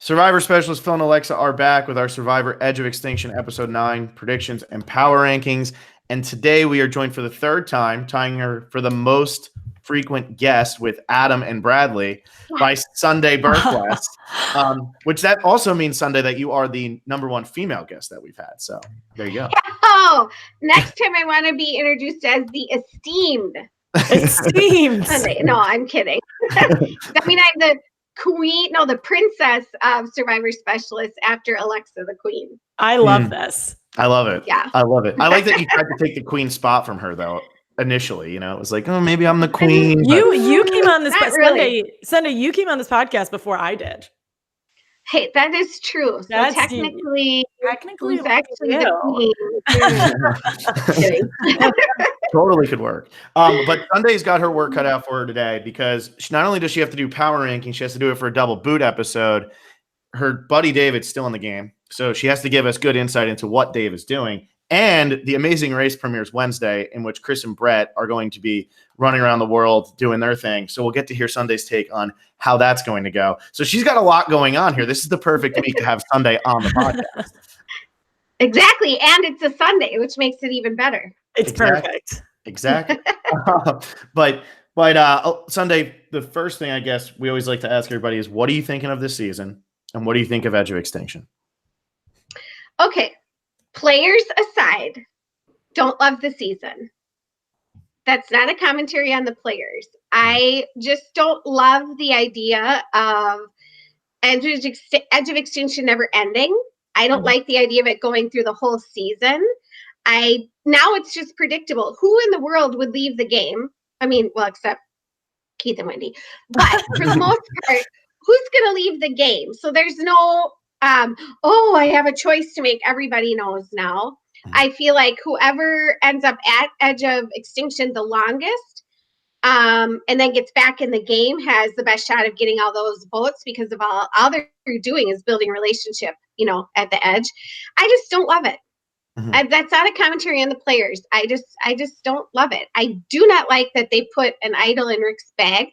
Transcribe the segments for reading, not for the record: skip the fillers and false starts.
Survivor Specialist Phil and Alexa are back with our Survivor Edge of Extinction Episode 9 predictions and power rankings. And today we are joined for the third time, tying her for the most frequent guest with Adam and Bradley by Sunday Burquest, which that also means, Sunday, that you are the #1 female guest that we've had. So there you go. Oh, next time I want to be introduced as the esteemed. Sunday. No, I'm kidding. I mean, I'm the queen, no, the princess of Survivor Specialists after Alexa, the queen. I love this. I love it. Yeah. I love it. I like that you tried to take the queen spot from her, though. Initially, it was like, oh, maybe I'm the queen. You came on this really. Sunday. You came on this podcast before I did. Hey, that is true. So technically, who's actually the queen? Totally could work. But Sunday's got her work cut out for her today because not only does she have to do power ranking, she has to do it for a double boot episode. Her buddy David's still in the game, so she has to give us good insight into what Dave is doing. And the Amazing Race premieres Wednesday, in which Chris and Brett are going to be running around the world doing their thing. So we'll get to hear Sunday's take on how that's going to go. So she's got a lot going on here. This is the perfect week to have Sunday on the podcast. Exactly. And it's a Sunday, which makes it even better. It's perfect. Exactly. But Sunday, the first thing I guess we always like to ask everybody is, what are you thinking of this season? And what do you think of Edge of Extinction? Okay. Players aside, don't love the season. That's not a commentary on the players. I just don't love the idea of Edge of Extinction never ending. I don't like the idea of it going through the whole season. Now it's just predictable. Who in the world would leave the game? I mean, well, except Keith and Wendy. But for the most part, who's going to leave the game? So there's no I have a choice to make. Everybody knows now. I feel like whoever ends up at Edge of Extinction the longest, and then gets back in the game has the best shot of getting all those votes, because of all they're doing is building relationship, at the edge. I just don't love it. Mm-hmm. That's not a commentary on the players. I just don't love it. I do not like that they put an idol in Rick's bag.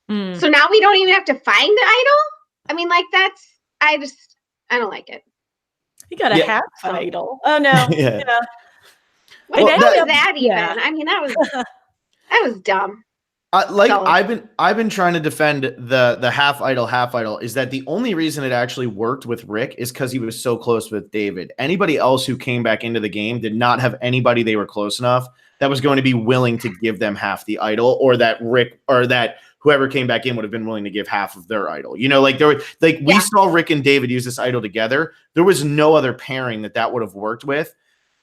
So now we don't even have to find the idol. I mean, like I don't like it. You got a half idol. Oh no. Yeah. What was that even? Yeah. I mean, that was dumb. I've been trying to defend the half idol is that the only reason it actually worked with Rick is because he was so close with David. Anybody else who came back into the game did not have anybody they were close enough that was going to be willing to give them half the idol, or that Rick or that whoever came back in would have been willing to give half of their idol. We saw Rick and David use this idol together. There was no other pairing that would have worked with,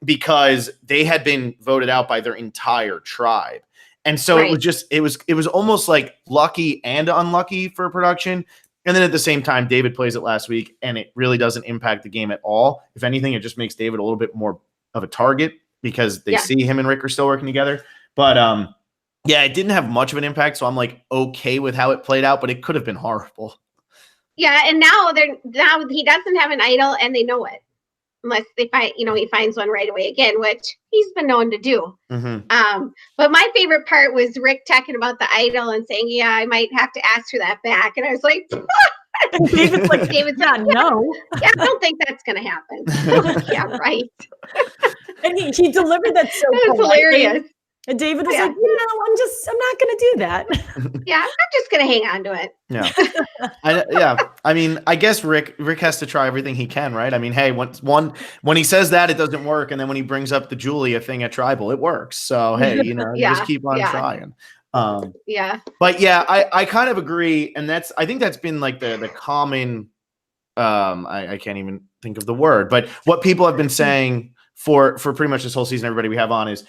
because they had been voted out by their entire tribe. And so it was almost like lucky and unlucky for production. And then at the same time, David plays it last week, and it really doesn't impact the game at all. If anything, it just makes David a little bit more of a target, because they see him and Rick are still working together. But it didn't have much of an impact. So I'm like okay with how it played out, but it could have been horrible. Yeah, and now he doesn't have an idol, and they know it. Unless he finds one right away again, which he's been known to do. Mm-hmm. But my favorite part was Rick talking about the idol and saying, "Yeah, I might have to ask for that back." And I was like, David's not, no. Yeah, I don't think that's going to happen. Yeah, right. And he delivered that so That was hilarious. And David was like, I'm not going to do that. Yeah, I'm just going to hang on to it. Yeah. I mean, I guess Rick has to try everything he can, right? I mean, hey, when he says that, it doesn't work. And then when he brings up the Julia thing at Tribal, it works. So, hey, just keep on trying. But I kind of agree. And I think that's been like the common, I can't even think of the word, but what people have been saying for pretty much this whole season, everybody we have on, is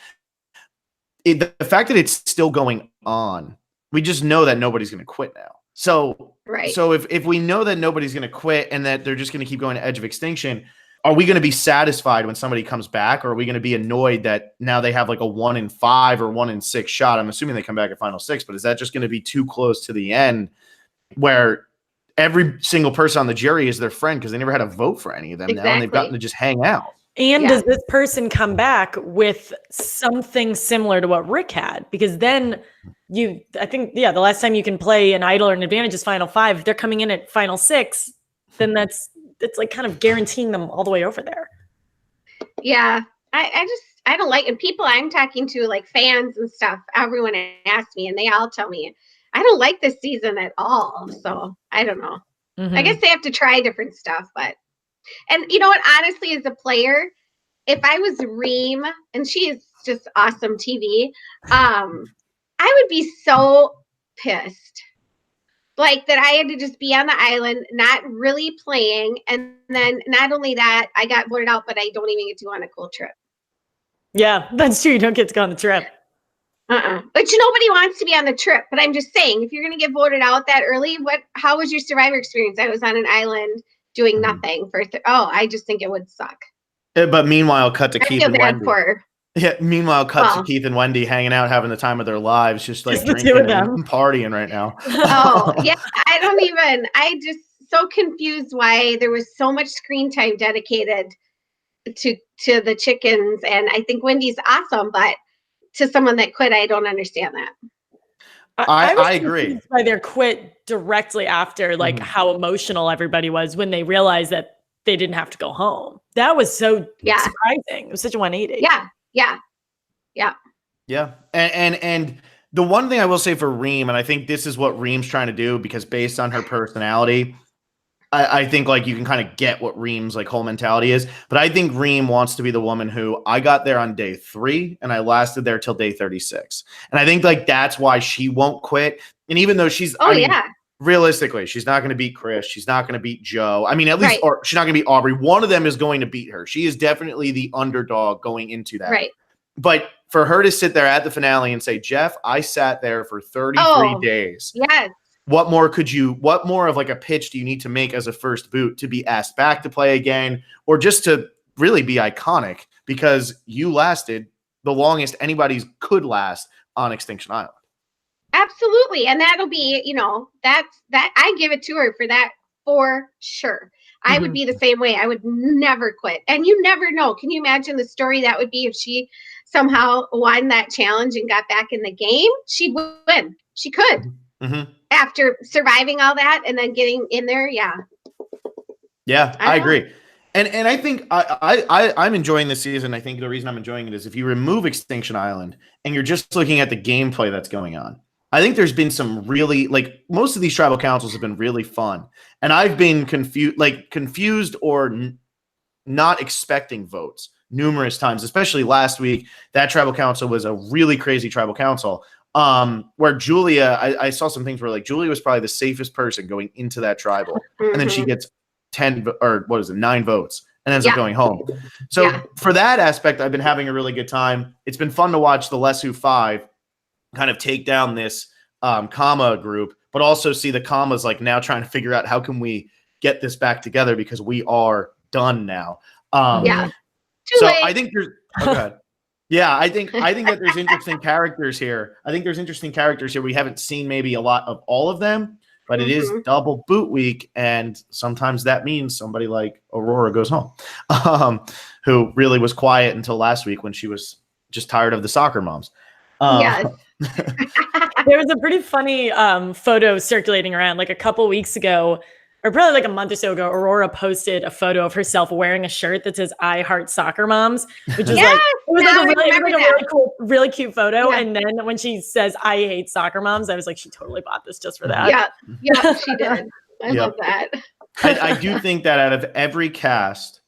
the fact that it's still going on. We just know that nobody's going to quit now. So if we know that nobody's going to quit and that they're just going to keep going to Edge of Extinction, are we going to be satisfied when somebody comes back, or are we going to be annoyed that now they have like a 1 in 5 or 1 in 6 shot? I'm assuming they come back at final 6, but is that just going to be too close to the end where every single person on the jury is their friend because they never had a vote for any of them now, and they've gotten to just hang out? And does this person come back with something similar to what Rick had? Because then the last time you can play an idol or an advantage is final 5. If they're coming in at final 6, then it's like kind of guaranteeing them all the way over there. Yeah. I don't like, and people I'm talking to, like fans and stuff, everyone asks me and they all tell me, I don't like this season at all. So I don't know. I guess they have to try different stuff, and you know what, honestly, as a player, if I was Reem, and she is just awesome TV, I would be so pissed. Like that I had to just be on the island, not really playing. And then not only that, I got voted out, but I don't even get to go on a cool trip. Yeah, that's true. You don't get to go on the trip. But nobody wants to be on the trip. But I'm just saying, if you're going to get voted out that early, how was your Survivor experience? I was on an island doing nothing for, I just think it would suck. But meanwhile, cut to Keith and Wendy. Meanwhile, to Keith and Wendy hanging out, having the time of their lives, just like drinking and partying right now. I just so confused why there was so much screen time dedicated to the chickens. And I think Wendy's awesome, but to someone that quit, I don't understand that. I agree. By their quit directly after, like how emotional everybody was when they realized that they didn't have to go home. That was so surprising. It was such a 180. Yeah. And the one thing I will say for Reem, and I think this is what Reem's trying to do, because based on her personality, I think like you can kind of get what Reem's like whole mentality is. But I think Reem wants to be the woman who, I got there on day 3 and I lasted there till day 36. And I think like that's why she won't quit. And even though she's realistically, she's not going to beat Chris. She's not going to beat Joe. I mean, at least, or she's not going to beat Aubrey. One of them is going to beat her. She is definitely the underdog going into that. Right. But for her to sit there at the finale and say, Jeff, I sat there for 33 days. Yes. What more of like a pitch do you need to make as a first boot to be asked back to play again, or just to really be iconic, because you lasted the longest anybody could last on Extinction Island? Absolutely. And that'll be, that I give it to her for that, for sure. I would be the same way. I would never quit. And you never know. Can you imagine the story that would be if she somehow won that challenge and got back in the game? She'd win. She could. After surviving all that and then getting in there. Yeah, I agree. And I think I'm enjoying this season. I think the reason I'm enjoying it is if you remove Extinction Island and you're just looking at the gameplay that's going on, I think there's been some really, like, most of these tribal councils have been really fun. And I've been confused or not expecting votes numerous times, especially last week. That tribal council was a really crazy tribal council. Where Julia, I saw some things where like Julia was probably the safest person going into that tribal, and then she gets 9 votes and ends up going home. So for that aspect, I've been having a really good time. It's been fun to watch the Less Who 5 kind of take down this comma group, but also see the commas like now trying to figure out how can we get this back together, because we are done now. I think there's I think that there's interesting characters here. We haven't seen maybe a lot of all of them, but it is double boot week, and sometimes that means somebody like Aurora goes home, who really was quiet until last week when she was just tired of the soccer moms. There was a pretty funny photo circulating around like a couple weeks ago, or probably like a month or so ago. Aurora posted a photo of herself wearing a shirt that says "I heart soccer moms," which is a really cute photo. And then when she says "I hate soccer moms," I was like, she totally bought this just for that. Yeah, she did. I love that. I do think that out of every cast,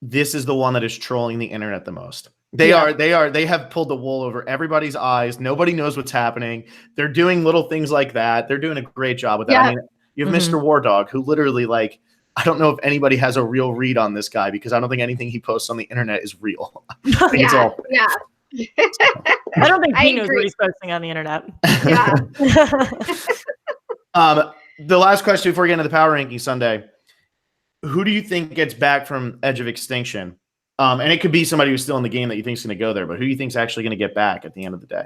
this is the one that is trolling the internet the most. They have pulled the wool over everybody's eyes. Nobody knows what's happening. They're doing little things like that. They're doing a great job with that. I mean, you have Mr. War Dog, who literally, like, I don't know if anybody has a real read on this guy, because I don't think anything he posts on the internet is real. It's all fake. I don't think he knows what he's posting on the internet. The last question before we get into the power ranking Sunday: who do you think gets back from Edge of Extinction? And it could be somebody who's still in the game that you think is going to go there, but who do you think is actually going to get back at the end of the day?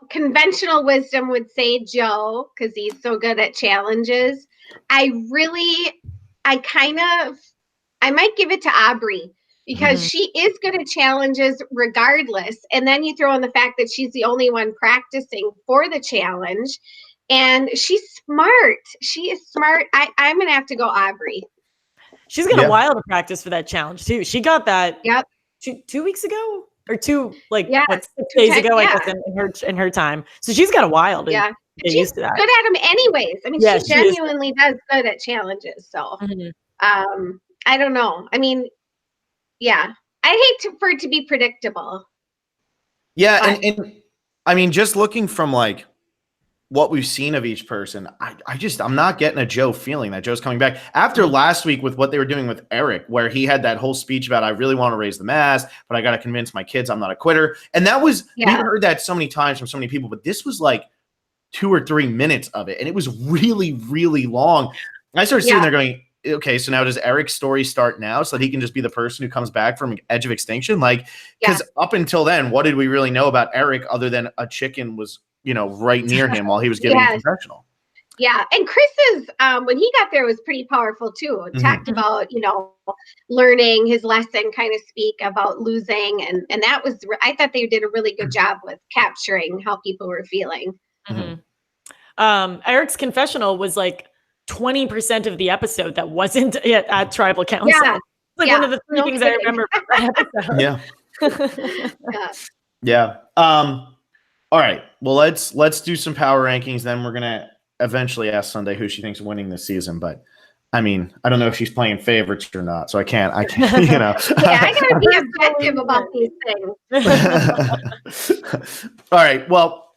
Conventional wisdom would say Joe, because he's so good at challenges. I might give it to Aubrey, because she is good at challenges regardless. And then you throw in the fact that she's the only one practicing for the challenge. And she's smart. She is smart. I'm going to have to go Aubrey. She's got a while to practice for that challenge too. She got that 2 weeks ago or 6 days ago, I guess, in her time. So she's got a while to get used to that. Good at them anyways. I mean, she genuinely does good at challenges. So I don't know. I mean, I hate for it to be predictable. Yeah, and I mean, just looking from like what we've seen of each person, I'm not getting a Joe feeling that Joe's coming back after last week with what they were doing with Eric, where he had that whole speech about, I really want to raise the mass, but I got to convince my kids I'm not a quitter. And that was, we've heard that so many times from so many people, but this was like 2 or 3 minutes of it. And it was really, really long. I started sitting there going, okay, so now does Eric's story start now so that he can just be the person who comes back from Edge of Extinction? Like, because up until then, what did we really know about Eric other than a chicken was, right near him while he was giving a confessional? Yeah. And Chris's, when he got there, was pretty powerful too. Talked about, learning his lesson, kind of speak about losing. And that was, I thought they did a really good job with capturing how people were feeling. Eric's confessional was like 20% of the episode that wasn't at Tribal Council. Yeah. Like one of the 3 things I remember from that episode. Yeah. All right. Well, let's do some power rankings. Then we're gonna eventually ask Sunday who she thinks winning this season. But I mean, I don't know if she's playing favorites or not, so I can't. I gotta be objective about these things. All right. Well,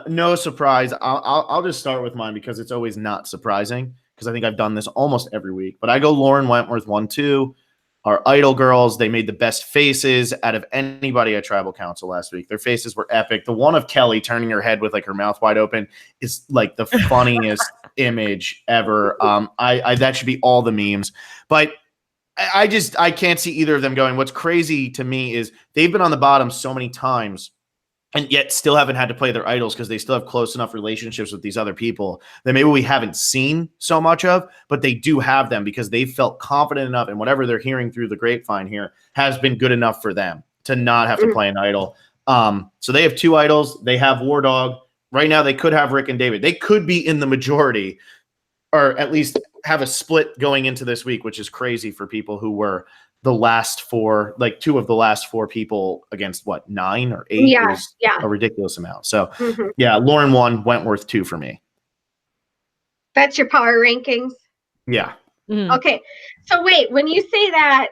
no surprise. I'll just start with mine because it's always not surprising because I think I've done this almost every week. But I go Lauren Wentworth 1-2. Our Idol girls, they made the best faces out of anybody at Tribal Council last week. Their faces were epic. The one of Kelly turning her head with like her mouth wide open is like the funniest image ever. That should be all the memes. But I can't see either of them going. What's crazy to me is they've been on the bottom so many times and yet still haven't had to play their idols because they still have close enough relationships with these other people that maybe we haven't seen so much of, but they do have them because they felt confident enough, and whatever they're hearing through the grapevine here has been good enough for them to not have to play an idol. So they have 2 idols. They have War Dog. Right now they could have Rick and David. They could be in the majority or at least have a split going into this week, which is crazy for people who were the last 4, like 2 of the last 4 people against 9 or 8 was a ridiculous amount. So Lauren 1, Wentworth 2 for me. That's your power rankings? Yeah. Okay. So wait, when you say that,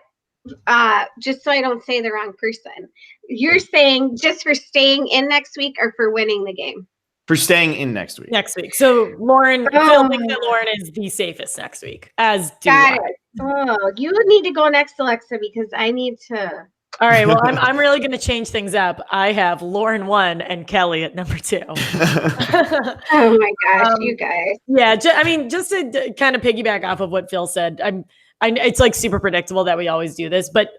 just so I don't say the wrong person, you're saying just for staying in next week or for winning the game? For staying in next week. Next week. So Lauren, Phil thinks that Lauren is the safest next week, as do I. Oh, you need to go next, Alexa, because I need to. All right. Well, I'm really going to change things up. I have Lauren 1 and Kelly at number 2. Oh my gosh, you guys. Yeah. Just to kind of piggyback off of what Phil said, it's like super predictable that we always do this, but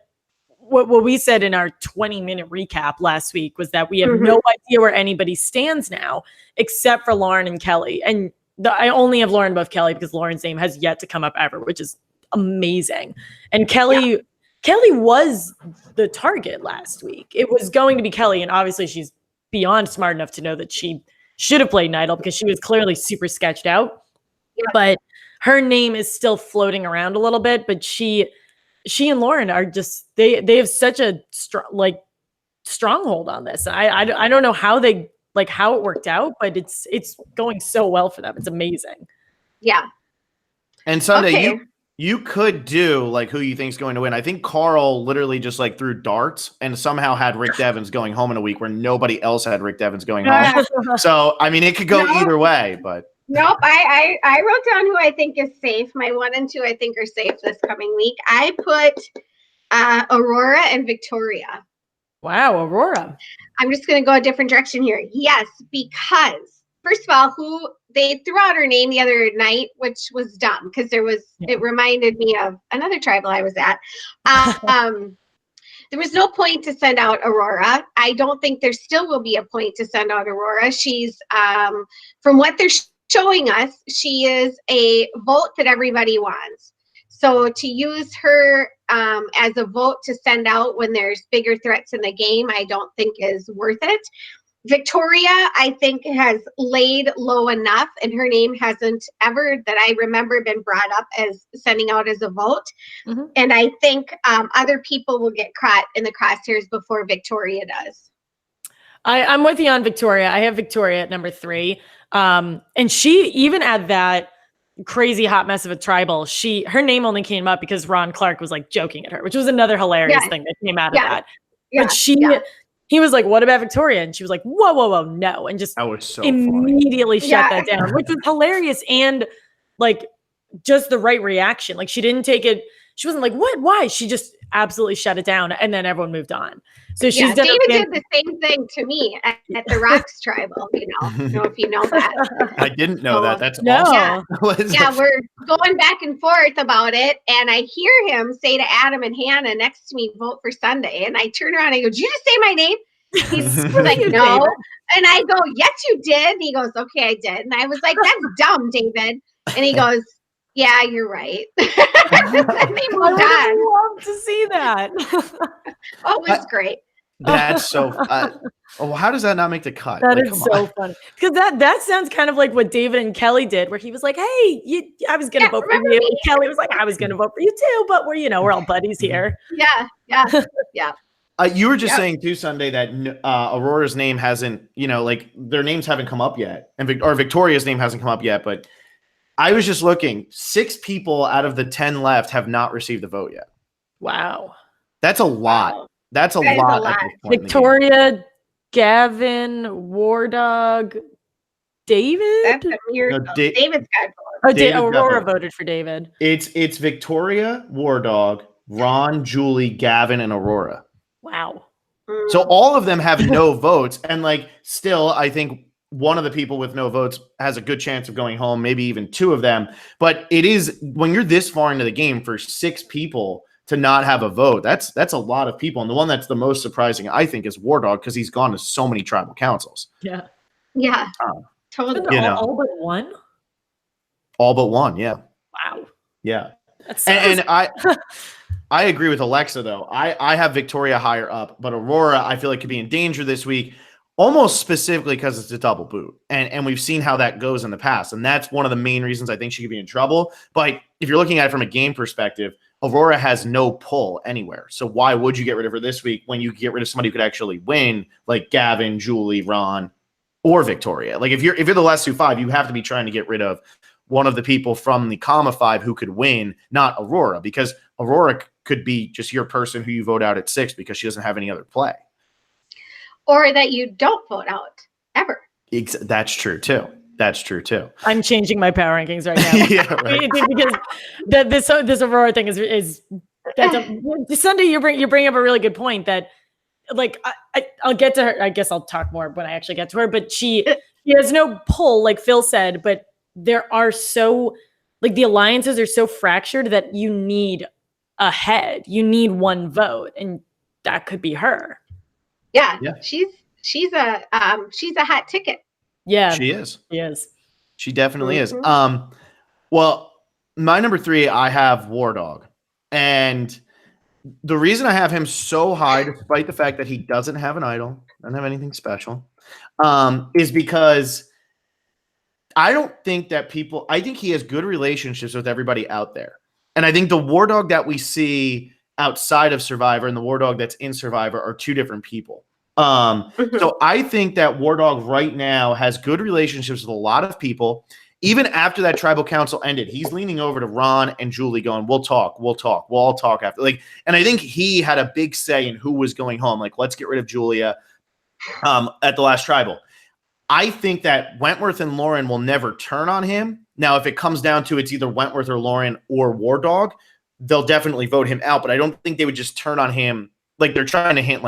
what we said in our 20-minute recap last week was that we have no idea where anybody stands now, except for Lauren and Kelly. And I only have Lauren above Kelly because Lauren's name has yet to come up ever, which is amazing. And Kelly was the target last week. It was going to be Kelly, and obviously she's beyond smart enough to know that she should have played an idol because she was clearly super sketched out. Yeah. But her name is still floating around a little bit, but she and Lauren are just they have such a stronghold on this. I don't know how it worked out, but it's going so well for them. It's amazing. Yeah. And Sunday, you could do like who you think's going to win. I think Carl literally just like threw darts and somehow had Rick Devens going home in a week where nobody else had Rick Devens going home. So I mean, it could go either way, but. Nope. I wrote down who I think is safe. My 1 and 2 I think are safe this coming week. I put Aurora and Victoria. Wow, Aurora. I'm just going to go a different direction here. Yes, because first of all, they threw out her name the other night, which was dumb because it reminded me of another tribal I was at. There was no point to send out Aurora. I don't think there still will be a point to send out Aurora. She's, from what they're showing us, she is a vote that everybody wants. So to use her as a vote to send out when there's bigger threats in the game, I don't think is worth it. Victoria, I think, has laid low enough, and her name hasn't ever, that I remember, been brought up as sending out as a vote. Mm-hmm. And I think other people will get caught in the crosshairs before Victoria does. I'm with you on Victoria. I have Victoria at number 3. And she, even at that crazy hot mess of a tribal, her name only came up because Ron Clark was like joking at her, which was another hilarious thing that came out of that. But he was like, what about Victoria? And she was like, whoa, no. And just immediately shut that down, which was hilarious. And like just the right reaction. Like she didn't take it. She wasn't like, what, why? She just absolutely shut it down. And then everyone moved on. So she's done David did the same thing to me at the Rocks tribal, I don't know if you know that. I didn't know that. That's awesome. Yeah, we're going back and forth about it. And I hear him say to Adam and Hannah next to me, vote for Sunday. And I turn around and I go, did you just say my name? He's like, no. And I go, yes, you did. And he goes, okay, I did. And I was like, that's dumb, David. And he goes, yeah, you're right. And they moved on. I would love to see that. Oh, it was great. That's so how does that not make the cut? That is so funny. Because that sounds kind of like what David and Kelly did, where he was like, hey, I was going to vote for you. And Kelly was like, I was going to vote for you too, but we're all buddies here. Yeah. You were just saying too, Sunday, that Aurora's name hasn't, their names haven't come up yet, or Victoria's name hasn't come up yet. But I was just looking, 6 people out of the 10 left have not received a vote yet. Wow. That's a lot. Wow. That's a lot. Victoria, Gavin, War Dog, David. That's a miracle. No, David's got voted. Aurora voted for David. It's Victoria, War Dog, Ron, Julie, Gavin, and Aurora. Wow. So all of them have no votes, and still, I think one of the people with no votes has a good chance of going home, maybe even 2 of them. But it is, when you're this far into the game, for 6 people to not have a vote, that's a lot of people. And the one that's the most surprising, I think, is War Dog, because he's gone to so many tribal councils. Yeah. Totally. All but one? All but one, yeah. Wow. Yeah. And I agree with Alexa, though. I have Victoria higher up, but Aurora, I feel like, could be in danger this week, almost specifically because it's a double boot. And we've seen how that goes in the past. And that's one of the main reasons I think she could be in trouble. But if you're looking at it from a game perspective, Aurora has no pull anywhere. So why would you get rid of her this week when you get rid of somebody who could actually win, like Gavin, Julie, Ron, or Victoria? Like if you're the last 5, you have to be trying to get rid of one of the people from the comma 5 who could win, not Aurora, because Aurora could be just your person who you vote out at 6 because she doesn't have any other play. Or that you don't vote out ever. That's true too. I'm changing my power rankings right now. Yeah, right. Because this Aurora thing is Sunday. You bring up a really good point that, I'll get to her. I guess I'll talk more when I actually get to her. But she has no pull, like Phil said. But there are the alliances are so fractured that you need a head. You need one vote, and that could be her. Yeah. She's a hot ticket. Yeah, she is. She is. She definitely is. Well, my number 3, I have War Dog, and the reason I have him so high, despite the fact that he doesn't have an idol, doesn't have anything special, is because I don't think that I think he has good relationships with everybody out there, and I think the War Dog that we see outside of Survivor and the War Dog that's in Survivor are 2 different people. So I think that War Dog right now has good relationships with a lot of people. Even after that tribal council ended, he's leaning over to Ron and Julie going, we'll all talk after. And I think he had a big say in who was going home. Let's get rid of Julia at the last tribal. I think that Wentworth and Lauren will never turn on him. Now, if it comes down to it's either Wentworth or Lauren or War Dog, they'll definitely vote him out. But I don't think they would just turn on him. They're trying to hint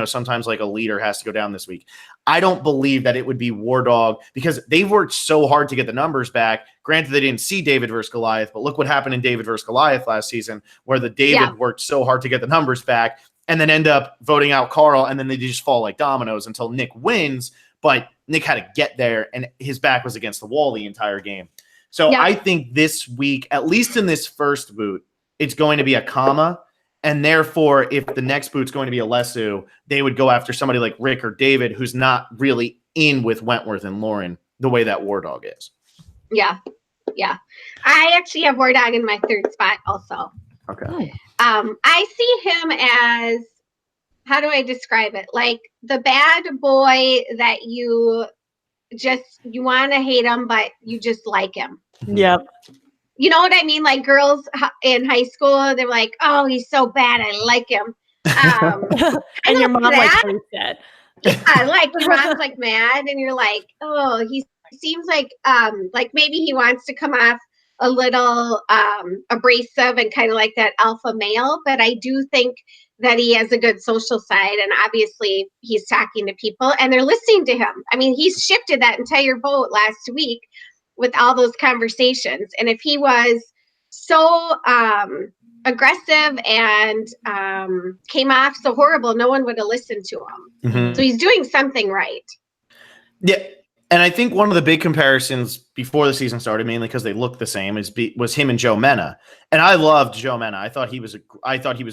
sometimes a leader has to go down this week. I don't believe that it would be War Dog because they've worked so hard to get the numbers back. Granted, they didn't see David versus Goliath, but look what happened in David versus Goliath last season, where David worked so hard to get the numbers back and then end up voting out Carl, and then they just fall like dominoes until Nick wins. But Nick had to get there, and his back was against the wall the entire game. So I think this week, at least in this first boot, it's going to be a comma. And therefore, if the next boot's going to be a Lesu, they would go after somebody like Rick or David, who's not really in with Wentworth and Lauren the way that War Dog is. Yeah. Yeah. I actually have War Dog in my third spot also. Okay. I see him as, how do I describe it? Like the bad boy that you want to hate him, but you just like him. Yep. You know what I mean? Like girls in high school, they're like, "Oh, he's so bad, I like him." And your mom like hates it. Yeah, like your mom's like mad, and you're like, "Oh, he seems like maybe he wants to come off a little abrasive and kind of like that alpha male." But I do think that he has a good social side, and obviously he's talking to people, and they're listening to him. I mean, he's shifted that entire boat last week with all those conversations. And if he was so aggressive and came off so horrible, no one would have listened to him. Mm-hmm. So he's doing something right. Yeah. And I think one of the big comparisons before the season started, mainly because they looked the same, was him and Joe Mena. And I loved Joe Mena. I thought he was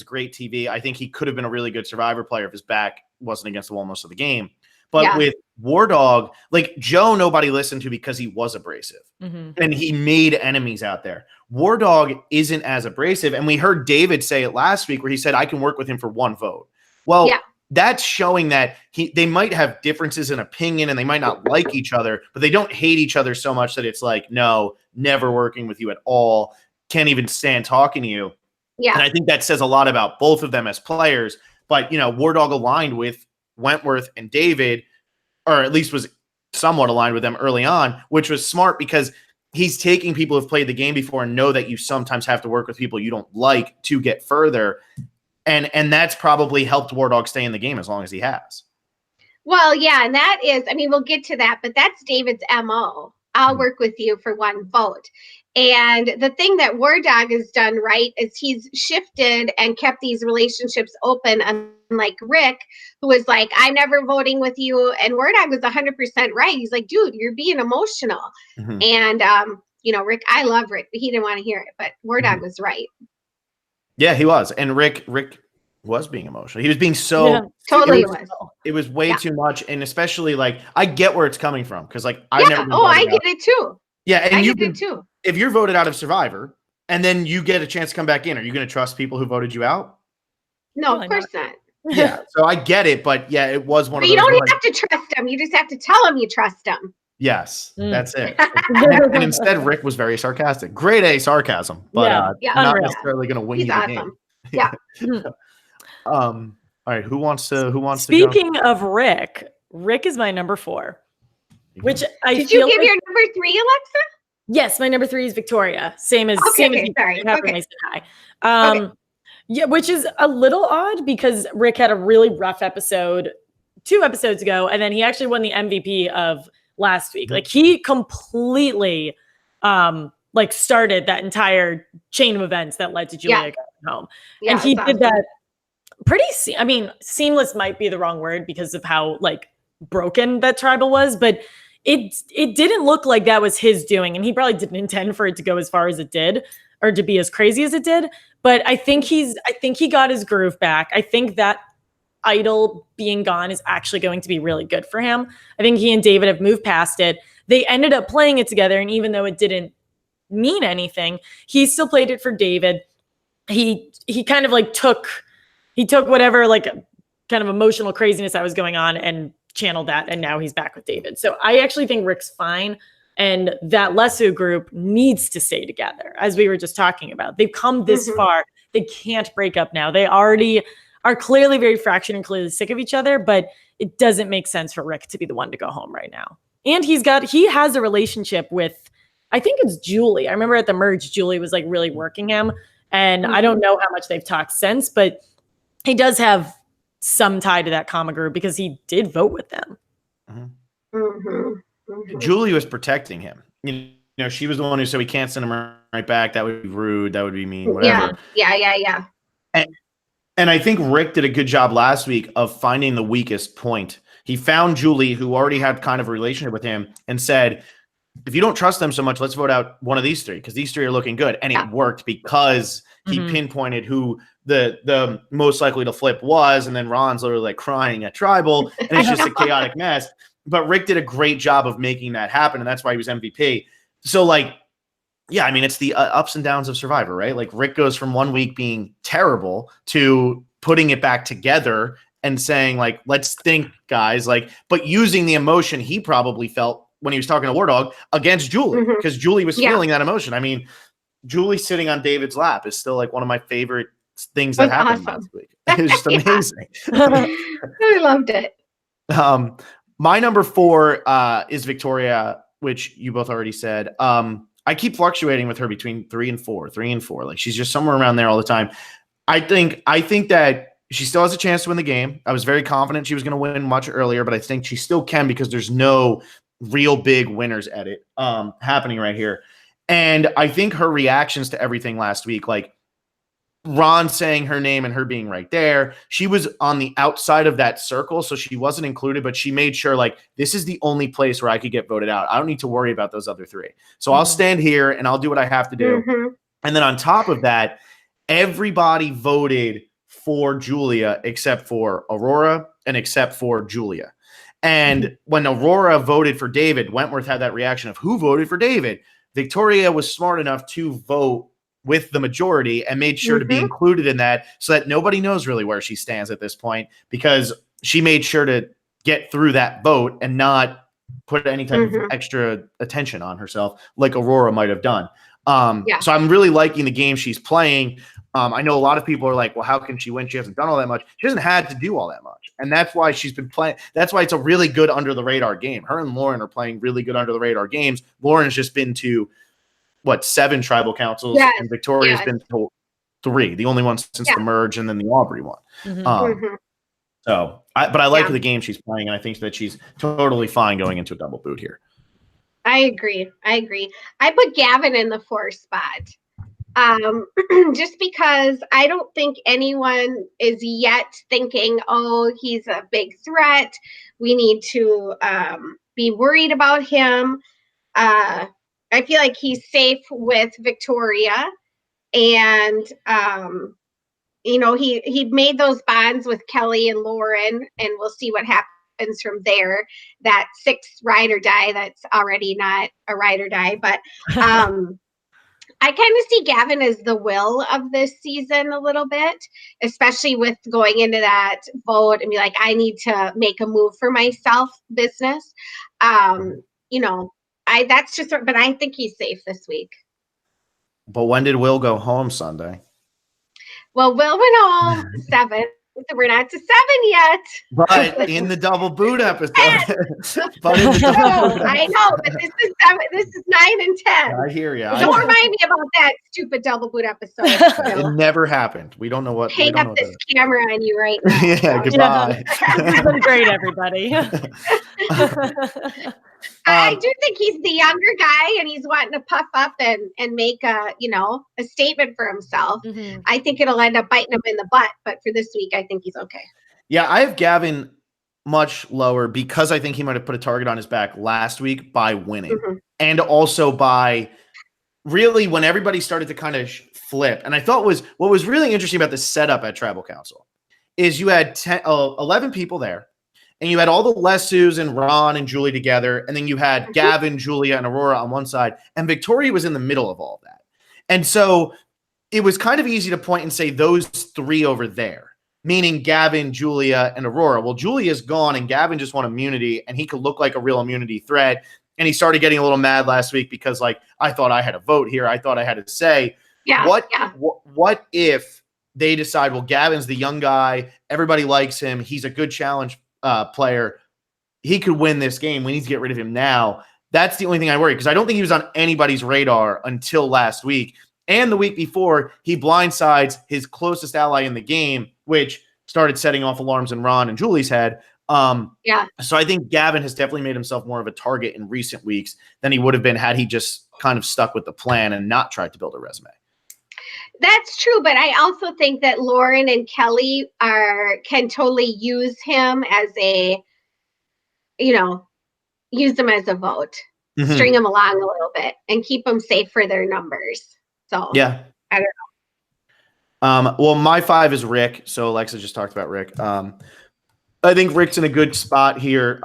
great TV. I think he could have been a really good Survivor player if his back wasn't against the wall most of the game. But with War Dog, like Joe, nobody listened to because he was abrasive. Mm-hmm. And he made enemies out there. War Dog isn't as abrasive. And we heard David say it last week where he said, I can work with him for one vote. Well, that's showing that they might have differences in opinion and they might not like each other, but they don't hate each other so much that it's like, no, never working with you at all. Can't even stand talking to you. Yeah. And I think that says a lot about both of them as players. But, War Dog aligned with Wentworth and David, or at least was somewhat aligned with them early on, which was smart because he's taking people who've played the game before and know that you sometimes have to work with people you don't like to get further. And that's probably helped War Dog stay in the game as long as he has. Well, yeah, and that is, I mean, we'll get to that, but that's David's MO. I'll work with you for one vote. And the thing that War Dog has done right is he's shifted and kept these relationships open, unlike Rick, who was like, I'm never voting with you. And War Dog was 100% right. He's like, dude, you're being emotional. Mm-hmm. And, Rick, I love Rick, but he didn't want to hear it. But War Dog was right. Yeah, he was. And Rick was being emotional. He was being totally it was way too much. And especially I get where it's coming from. Cause I get it too. Yeah. And I get it too. If you're voted out of Survivor and then you get a chance to come back in, are you going to trust people who voted you out? No, of course not. Yeah. So I get it, but it was one of those. You don't have to trust them. You just have to tell them you trust them. Yes, that's it. And instead, Rick was very sarcastic. Grade A sarcasm, but not necessarily going to win you the game. Yeah. All right. Who wants to? Speaking of Rick is my number 4. Which did you give your number 3, Alexa? Yes, my number 3 is Victoria. Same as sorry. Okay. Hi. Yeah, which is a little odd because Rick had a really rough episode 2 episodes ago, and then he actually won the MVP of last week. Like he completely started that entire chain of events that led to Julia going home. Yeah, and he did that pretty seamless might be the wrong word because of how broken that tribal was, but it didn't look like that was his doing, and he probably didn't intend for it to go as far as it did or to be as crazy as it did. But I think he got his groove back. I think that idol being gone is actually going to be really good for him. I think he and David have moved past it. They ended up playing it together, and even though it didn't mean anything, he still played it for David. He kind of took whatever kind of emotional craziness that was going on and channeled that, and now he's back with David. So I actually think Rick's fine, and that Lesu group needs to stay together, as we were just talking about. They've come this far. They can't break up now. They already are clearly very fractured and clearly sick of each other, but it doesn't make sense for Rick to be the one to go home right now. And he has a relationship with, I think it's Julie. I remember at the merge, Julie was really working him, and I don't know how much they've talked since, but he does have some tie to that common group because he did vote with them. Julie was protecting him. She was the one who said we can't send him right back. That would be rude. That would be mean. Whatever. Yeah. And I think Rick did a good job last week of finding the weakest point. He found Julie, who already had kind of a relationship with him, and said, if you don't trust them so much, let's vote out one of these 3 because these 3 are looking good. And it worked because he pinpointed who the most likely to flip was, and then Ron's literally like crying at Tribal, and it's just a chaotic mess. But Rick did a great job of making that happen, and that's why he was MVP. So like, yeah, I mean, it's the ups and downs of Survivor, right? Like Rick goes from 1 week being terrible to putting it back together and saying like, let's think, guys, like, but using the emotion he probably felt when he was talking to War Dog against Julie, because Julie was feeling that emotion. I mean, Julie sitting on David's lap is still like one of my favorite things that happened last week. It was just amazing. I loved it. My number 4 is Victoria, which you both already said. I keep fluctuating with her between 3 and 4. Like she's just somewhere around there all the time. I think that she still has a chance to win the game. I was very confident she was going to win much earlier, but I think she still can because there's no real big winners edit happening right here. And I think her reactions to everything last week, like Ron saying her name and her being right there, she was on the outside of that circle, so she wasn't included, but she made sure like this is the only place where I could get voted out. I don't need to worry about those other 3. So I'll stand here and I'll do what I have to do. And then on top of that, everybody voted for Julia except for Aurora and except for Julia. And when Aurora voted for David, Wentworth had that reaction of who voted for David. Victoria was smart enough to vote with the majority and made sure to be included in that so that nobody knows really where she stands at this point, because she made sure to get through that vote and not put any type of extra attention on herself like Aurora might have done. So I'm really liking the game she's playing. I know a lot of people are like, well, how can she win? She hasn't done all that much. She hasn't had to do all that much. And that's why she's been playing. That's why it's a really good under the radar game. Her and Lauren are playing really good under the radar games. Lauren has just been to 7 tribal councils, and Victoria's been to 3, the only one since the merge, and then the Aubrey one. But I like the game she's playing, and I think that she's totally fine going into a double boot here. I agree. I put Gavin in the 4 spot. Just because I don't think anyone is yet thinking, oh, he's a big threat. We need to be worried about him. I feel like he's safe with Victoria, and he made those bonds with Kelly and Lauren, and we'll see what happens from there. That 6th ride or die that's already not a ride or die, but I kind of see Gavin as the Will of this season a little bit, especially with going into that vote and be like, I need to make a move for myself business. That's just, but I think he's safe this week. But when did Will go home Sunday? Well, Will went home 7. We're not to 7 yet. But in the double boot episode. I know, but this is 7. This is 9 and 10. I hear you. Don't remind me about that stupid double boot episode. It never happened. We don't know what. Hang up this camera on you right now. Yeah, goodbye. It's been great, everybody. I do think he's the younger guy, and he's wanting to puff up and make a statement for himself. I think it'll end up biting him in the butt, but for this week, I think he's okay. Yeah, I have Gavin much lower because I think he might have put a target on his back last week by winning, and also by really when everybody started to kind of flip. And I thought what was really interesting about the setup at Tribal Council is you had 11 people there. And you had all the Lesus and Ron and Julie together. And then you had Gavin, Julia, and Aurora on one side. And Victoria was in the middle of all of that. And so it was kind of easy to point and say those 3 over there, meaning Gavin, Julia, and Aurora. Well, Julia's gone and Gavin just won immunity, and he could look like a real immunity threat. And he started getting a little mad last week because, like, I thought I had a vote here. I thought I had to say. What if they decide, well, Gavin's the young guy. Everybody likes him. He's a good challenge player. He could win this game. We need to get rid of him now. That's the only thing I worry, because I don't think he was on anybody's radar until last week. And the week before, he blindsides his closest ally in the game, which started setting off alarms in Ron and Julie's head. So I think Gavin has definitely made himself more of a target in recent weeks than he would have been had he just kind of stuck with the plan and not tried to build a resume. That's true, but I also think that Lauren and Kelly can totally use him as use him as a vote, string him along a little bit, and keep him safe for their numbers. So yeah, I don't Well, my 5 is Rick. So Alexa just talked about Rick. I think Rick's in a good spot here.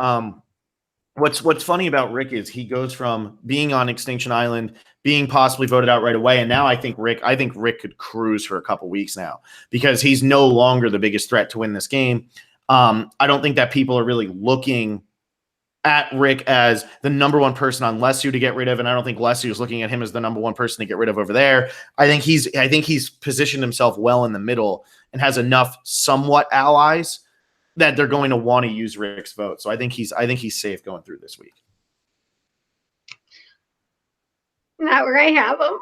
What's funny about Rick is he goes from being on Extinction Island, being possibly voted out right away, and now I think Rick could cruise for a couple weeks now because he's no longer the biggest threat to win this game. I don't think that people are really looking at Rick as the number one person on Lesu to get rid of, and I don't think Lesu is looking at him as the number one person to get rid of over there. I think he's positioned himself well in the middle and has enough somewhat allies that they're going to want to use Rick's vote. So I think he's safe going through this week. Not where I have him.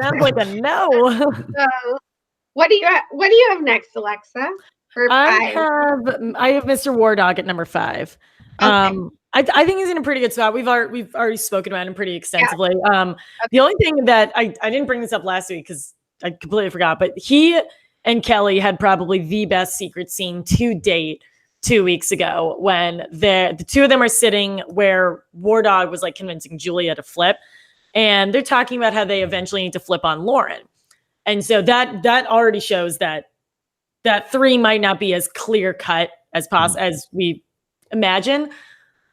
Sounds like a no. What do you have next, Alexa? I have Mr. War Dog at number 5. Okay. I think he's in a pretty good spot. We've already spoken about him pretty extensively. Yeah. Okay. The only thing that I didn't bring this up last week because I completely forgot, but he and Kelly had probably the best secret scene to date 2 weeks ago when the two of them are sitting where War Dog was like convincing Julia to flip, and they're talking about how they eventually need to flip on Lauren. And so that already shows that 3 might not be as clear cut as as we imagine.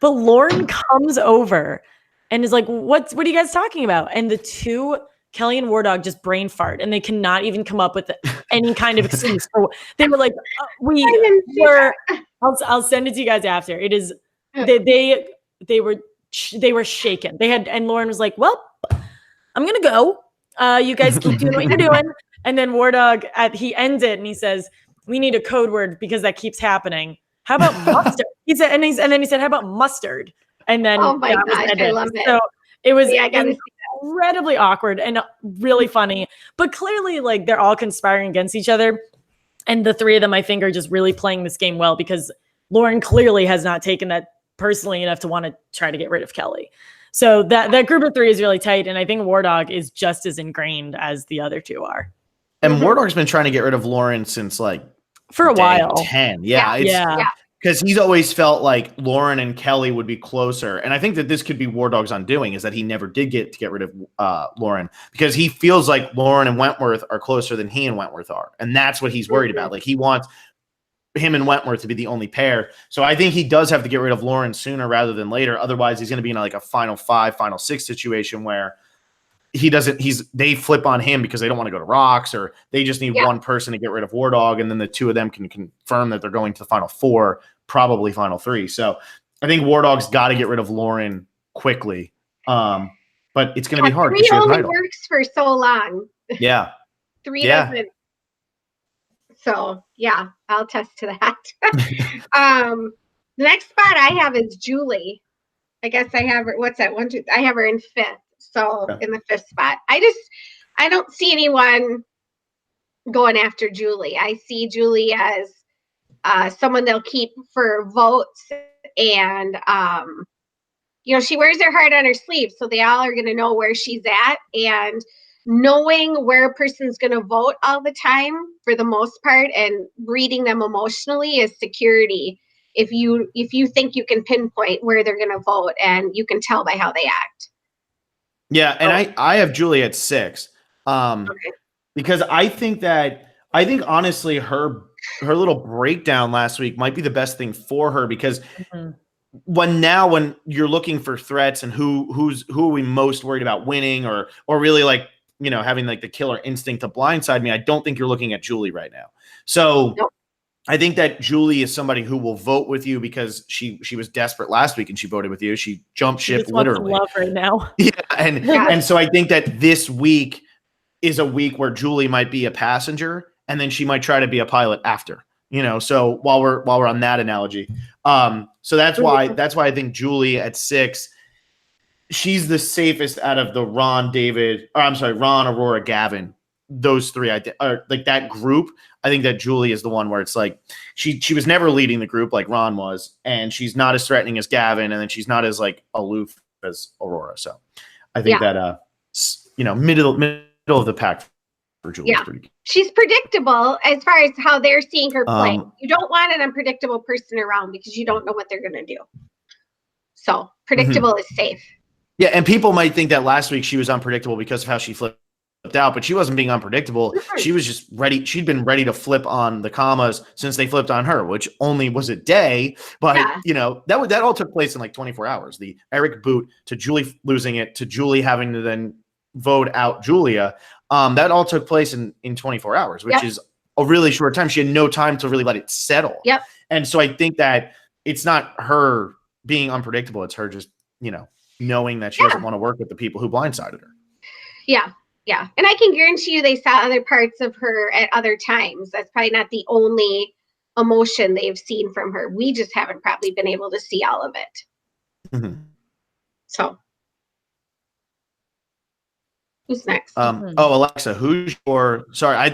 But Lauren comes over and is like, what are you guys talking about? And the two, Kelly and War Dog, just brain fart, and they cannot even come up with any kind of excuse. So they were like, I'll send it to you guys after. It is they were shaken. And Lauren was like, well, I'm gonna go. You guys keep doing what you're doing. And then War Dog, he ends it and he says, we need a code word because that keeps happening. How about mustard? He said, and then he said, how about mustard? And then oh my gosh, I love it. So it was incredibly awkward and really funny, but clearly like they're all conspiring against each other. And the 3 of them, I think, are just really playing this game well because Lauren clearly has not taken that personally enough to want to try to get rid of Kelly. So that group of 3 is really tight. And I think War Dog is just as ingrained as the other 2 are. And War Dog's been trying to get rid of Lauren since like for a while. 10. Yeah. Because he's always felt like Lauren and Kelly would be closer. And I think that this could be War Dog's undoing is that he never did get to get rid of Lauren because he feels like Lauren and Wentworth are closer than he and Wentworth are. And that's what he's worried about. Like he wants him and Wentworth to be the only pair. So I think he does have to get rid of Lauren sooner rather than later. Otherwise, he's going to be in like a final 5, final 6 situation where they flip on him because they don't want to go to rocks, or they just need one person to get rid of War Dog, and then the 2 of them can confirm that they're going to the final 4, probably final 3. So I think War Dog's got to get rid of Lauren quickly. But it's going to be hard. 3 only works for so long. Yeah. 3 doesn't. So yeah, I'll attest to that. The next spot I have is Julie. I guess I have her. What's that? 1, 2. I have her in 5th. So in the 5th spot, I don't see anyone going after Julie. I see Julie as someone they'll keep for votes, and she wears her heart on her sleeve, so they all are going to know where she's at, and knowing where a person's going to vote all the time for the most part, and reading them emotionally is security. If you think you can pinpoint where they're going to vote, and you can tell by how they act. Yeah, and I have Julie at 6, because I think honestly her little breakdown last week might be the best thing for her because when you're looking for threats and who are we most worried about winning or really like having like the killer instinct to blindside me, I don't think you're looking at Julie right now. So. Nope. I think that Julie is somebody who will vote with you because she was desperate last week and she voted with you. She jumped ship literally. Love right now. Yeah, and so I think that this week is a week where Julie might be a passenger and then she might try to be a pilot after. So while we're on that analogy, so that's why I think Julie at 6, she's the safest out of the Ron, Aurora, Gavin. Those 3, like that group. I think that Julie is the one where it's like she was never leading the group like Ron was, and she's not as threatening as Gavin, and then she's not as like aloof as Aurora. So I think that middle of the pack for Julie is pretty good. She's predictable as far as how they're seeing her play. You don't want an unpredictable person around because you don't know what they're going to do. So predictable is safe. Yeah, and people might think that last week she was unpredictable because of how she flipped out, but she wasn't being unpredictable. She was just ready. She'd been ready to flip on the commas since they flipped on her, which only was a day. But that all took place in like 24 hours. The Eric boot to Julie losing it to Julie having to then vote out Julia. That all took place in 24 hours, which is a really short time. She had no time to really let it settle. Yep. And so I think that it's not her being unpredictable. It's her just, knowing that she doesn't want to work with the people who blindsided her. Yeah. Yeah. And I can guarantee you they saw other parts of her at other times. That's probably not the only emotion they've seen from her. We just haven't probably been able to see all of it. Mm-hmm. So. Who's next? Alexa, who's your? Sorry,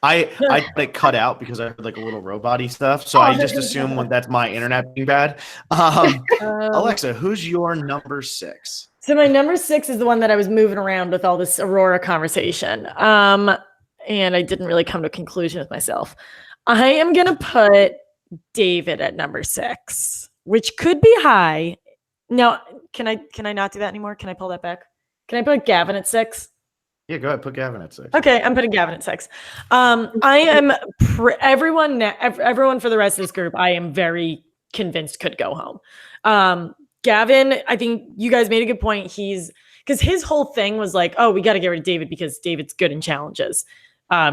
I like cut out because I heard like a little robot-y stuff, so I just assume that's my internet being bad. Alexa, who's your number 6? So my number 6 is the one that I was moving around with all this Aurora conversation, and I didn't really come to a conclusion with myself. I am gonna put David at number 6, which could be high. No, can I not do that anymore? Can I pull that back? Can I put Gavin at 6? Yeah, go ahead. Put Gavin at 6. Okay, I'm putting Gavin at 6. I am everyone for the rest of this group. I am very convinced could go home. Gavin, I think you guys made a good point. Because his whole thing was like, oh, we got to get rid of David because David's good in challenges.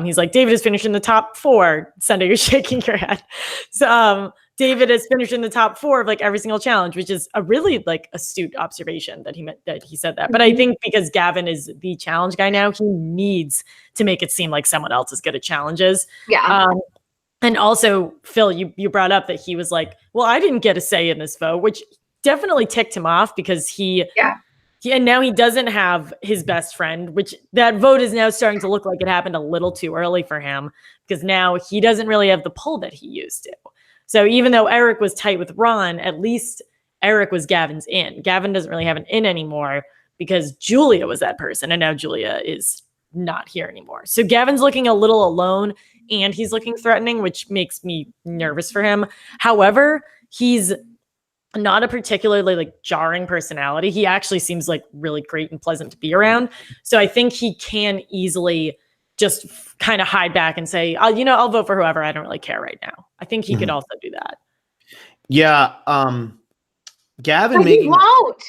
He's like, David has finished in the top 4. Sunday, you're shaking your head. So David has finished in the top 4 of like every single challenge, which is a really like astute observation that he said that. But I think because Gavin is the challenge guy now, he needs to make it seem like someone else is good at challenges. Yeah. And also, Phil, you brought up that he was like, well, I didn't get a say in this vote, which definitely ticked him off because and now he doesn't have his best friend, which that vote is now starting to look like it happened a little too early for him because now he doesn't really have the pull that he used to. So even though Eric was tight with Ron, at least Eric was Gavin's in. Gavin doesn't really have an in anymore because Julia was that person. And now Julia is not here anymore. So Gavin's looking a little alone and he's looking threatening, which makes me nervous for him. However, he's not a particularly like jarring personality. He actually seems like really great and pleasant to be around. So I think he can easily just kind of hide back and say, I'll vote for whoever. I don't really care right now. I think he could also do that. Yeah. Gavin he won't.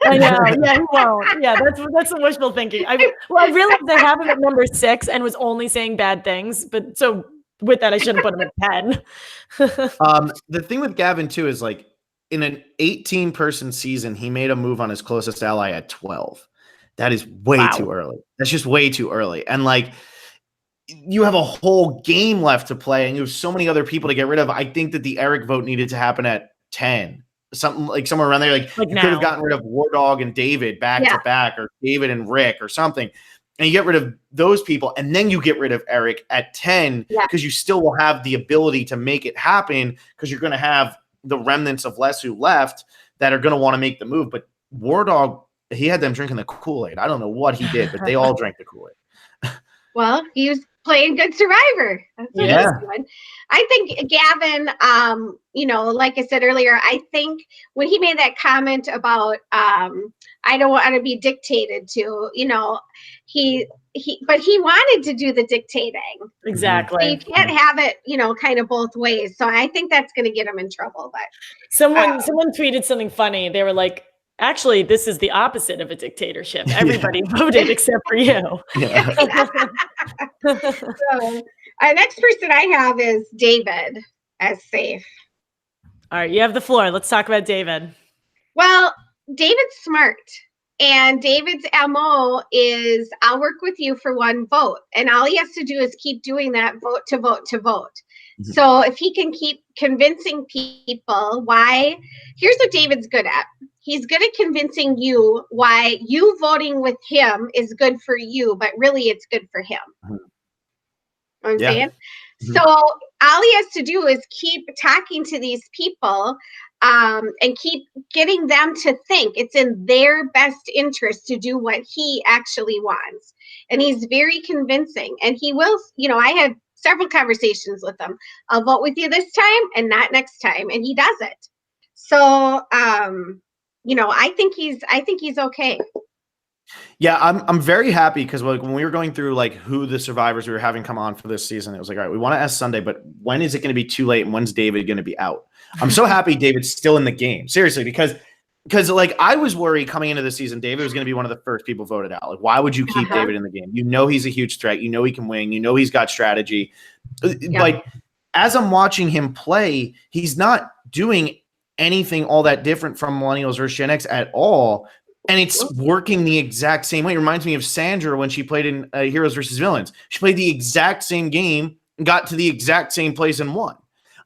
I know. Yeah, he won't. Yeah, that's some wishful thinking. I realized I have him at number 6 and was only saying bad things. But so with that, I shouldn't put him at 10. The thing with Gavin too is like in an 18-person season, he made a move on his closest ally at 12. That is way too early. That's just way too early. And like, you have a whole game left to play and you have so many other people to get rid of. I think that the Eric vote needed to happen at 10, something like somewhere around there. Like you could have gotten rid of War Dog and David back to back, or David and Rick or something. And you get rid of those people. And then you get rid of Eric at 10 because you still will have the ability to make it happen because you're going to have the remnants of Les who left that are going to want to make the move. But War Dog, he had them drinking the Kool-Aid. I don't know what he did, but they all drank the Kool-Aid. Well, he was playing good survivor. That's what he was doing. I think Gavin, like I said earlier, I think when he made that comment about I don't want to be dictated to, but he wanted to do the dictating. Exactly. So you can't have it, kind of both ways. So I think that's going to get him in trouble. But someone tweeted something funny. They were like, actually, this is the opposite of a dictatorship. Everybody voted except for you. So our next person I have is David as safe. All right, you have the floor. Let's talk about David. Well, David's smart. And David's MO is, I'll work with you for one vote. And all he has to do is keep doing that vote to vote to vote. Mm-hmm. So if he can keep convincing people why, here's what David's good at. He's good at convincing you why you voting with him is good for you, but really it's good for him. Mm-hmm. You know what I'm saying? Mm-hmm. So all he has to do is keep talking to these people and keep getting them to think it's in their best interest to do what he actually wants. And he's very convincing. And he will, I had several conversations with him. I'll vote with you this time and not next time. And he does it. So, I think he's okay. Yeah, I'm very happy because like when we were going through like who the survivors we were having come on for this season, it was like, all right, we want to ask Sunday, but when is it going to be too late and when's David going to be out? I'm so happy David's still in the game. Seriously, because like I was worried coming into the season, David was going to be one of the first people voted out. Like, why would you keep David in the game? You know he's a huge threat. You know he can win. You know he's got strategy. Like as I'm watching him play, he's not doing anything all that different from Millennials versus Gen X at all. And it's working the exact same way. It reminds me of Sandra when she played in Heroes versus Villains. She played the exact same game and got to the exact same place and won.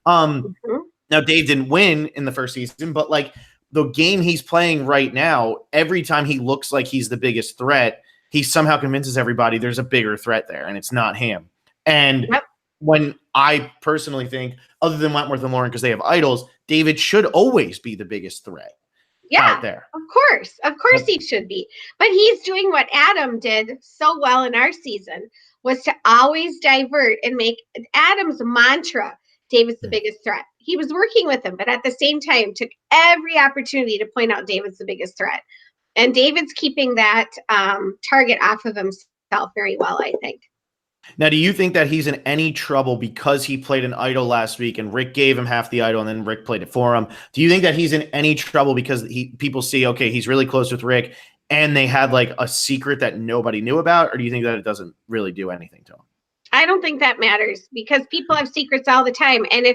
Now, Dave didn't win in the first season, but like the game he's playing right now, every time he looks like he's the biggest threat, he somehow convinces everybody there's a bigger threat there, and it's not him. And when I personally think, other than Wentworth and Lauren, because they have idols, David should always be the biggest threat. Out there. Of course he should be. But he's doing what Adam did so well in our season, was to always divert and make Adam's mantra, David's the biggest threat. He was working with him, but at the same time took every opportunity to point out David's the biggest threat. And David's keeping that target off of himself very well, I think. Now, do you think that he's in any trouble because he played an idol last week and Rick gave him half the idol and then Rick played it for him? Do you think that he's in any trouble because people see, okay, he's really close with Rick and they had like a secret that nobody knew about? Or do you think that it doesn't really do anything to him? I don't think that matters because people have secrets all the time. And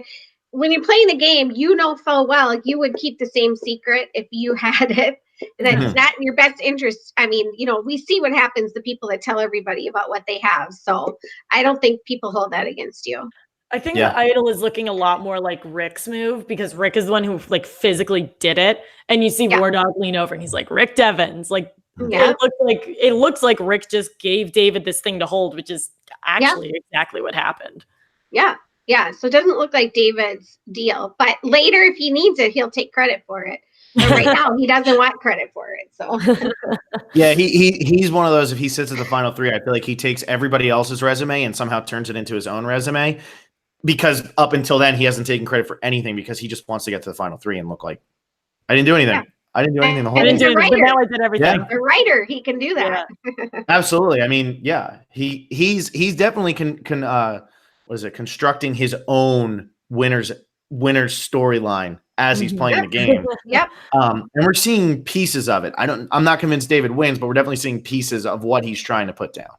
when you're playing the game, you know full well you would keep the same secret if you had it. That's not in your best interest. I mean, we see what happens to people that tell everybody about what they have. So I don't think people hold that against you. I think the idol is looking a lot more like Rick's move because Rick is the one who like physically did it. And you see War Dog lean over and he's like, Rick Devens. Like it looks like Rick just gave David this thing to hold, which is actually exactly what happened. Yeah. Yeah. So it doesn't look like David's deal. But later, if he needs it, he'll take credit for it. But right now, he doesn't want credit for it. So yeah, he's one of those. If he sits at the final three, I feel like he takes everybody else's resume and somehow turns it into his own resume. Because up until then, he hasn't taken credit for anything because he just wants to get to the final three and look like I didn't do anything. Yeah. I didn't do anything the whole time. But now I did everything. Yeah. The writer, he can do that. Yeah. Absolutely. I mean, yeah, he's definitely constructing his own winner's storyline as he's playing the game. And we're seeing pieces of it. I'm not convinced David wins, but we're definitely seeing pieces of what he's trying to put down.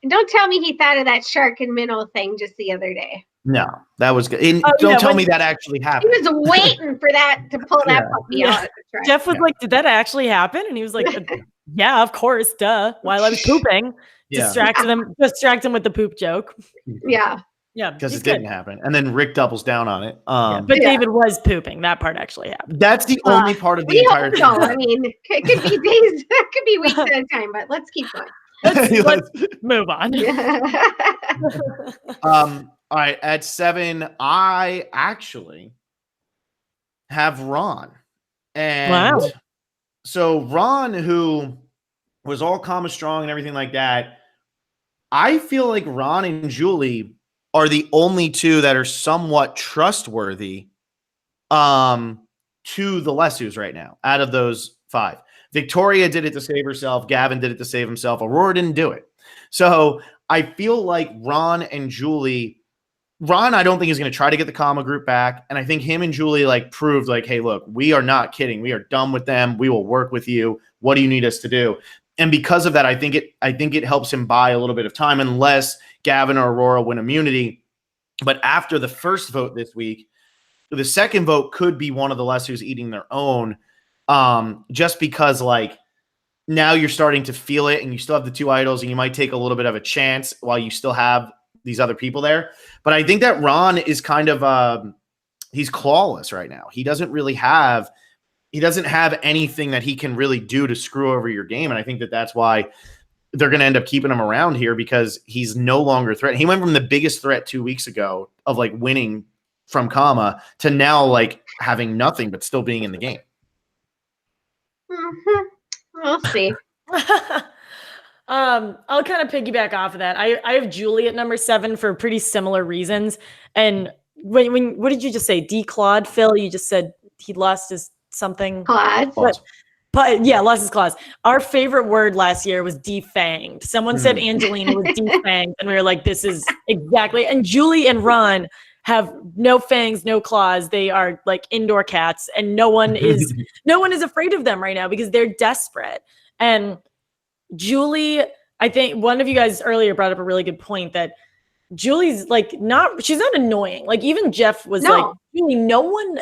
And don't tell me he thought of that shark and minnow thing just the other day. No, that was good. And don't tell me that actually happened. He was waiting for that to pull that puppy out. Jeff was like, did that actually happen? And he was like, yeah, of course, duh. While I was pooping. Distract him with the poop joke. Yeah. Yeah, because it didn't happen, and then Rick doubles down on it. But David was pooping. That part actually happened. That's the only part of the entire thing. I mean, it could be days, it could be weeks at a time, but let's keep going. Let's move on. All right, at 7, I actually have Ron, and so Ron, who was all calm and strong and everything like that. I feel like Ron and Julie are the only two that are somewhat trustworthy to the Lessus right now out of those 5. Victoria did it to save herself. Gavin did it to save himself. Aurora didn't do it. So I feel like Ron and Julie, Ron, I don't think is going to try to get the Kama group back. And I think him and Julie like proved like, hey, look, we are not kidding. We are done with them. We will work with you. What do you need us to do? And because of that, I think it helps him buy a little bit of time unless Gavin or Aurora win immunity. But after the first vote this week, the second vote could be one of the Lessus eating their own, just because like now you're starting to feel it and you still have the 2 idols and you might take a little bit of a chance while you still have these other people there. But I think that Ron is kind of he's clawless right now. He doesn't have anything that he can really do to screw over your game. And I think that that's why they're going to end up keeping him around here because he's no longer a threat. He went from the biggest threat 2 weeks ago of like winning from Kama to now like having nothing, but still being in the game. We'll see. I'll kind of piggyback off of that. I have Julie at number 7 for pretty similar reasons. And when what did you just say? Declawed, Phil? You just said he lost his something. Claude. But yeah, less is claws. Our favorite word last year was defanged. Someone said Angelina was defanged, and we were like, this is exactly. And Julie and Ron have no fangs, no claws. They are like indoor cats, and no one is afraid of them right now because they're desperate. And Julie, I think one of you guys earlier brought up a really good point that Julie's like she's not annoying. Like even Jeff was like, Julie, no one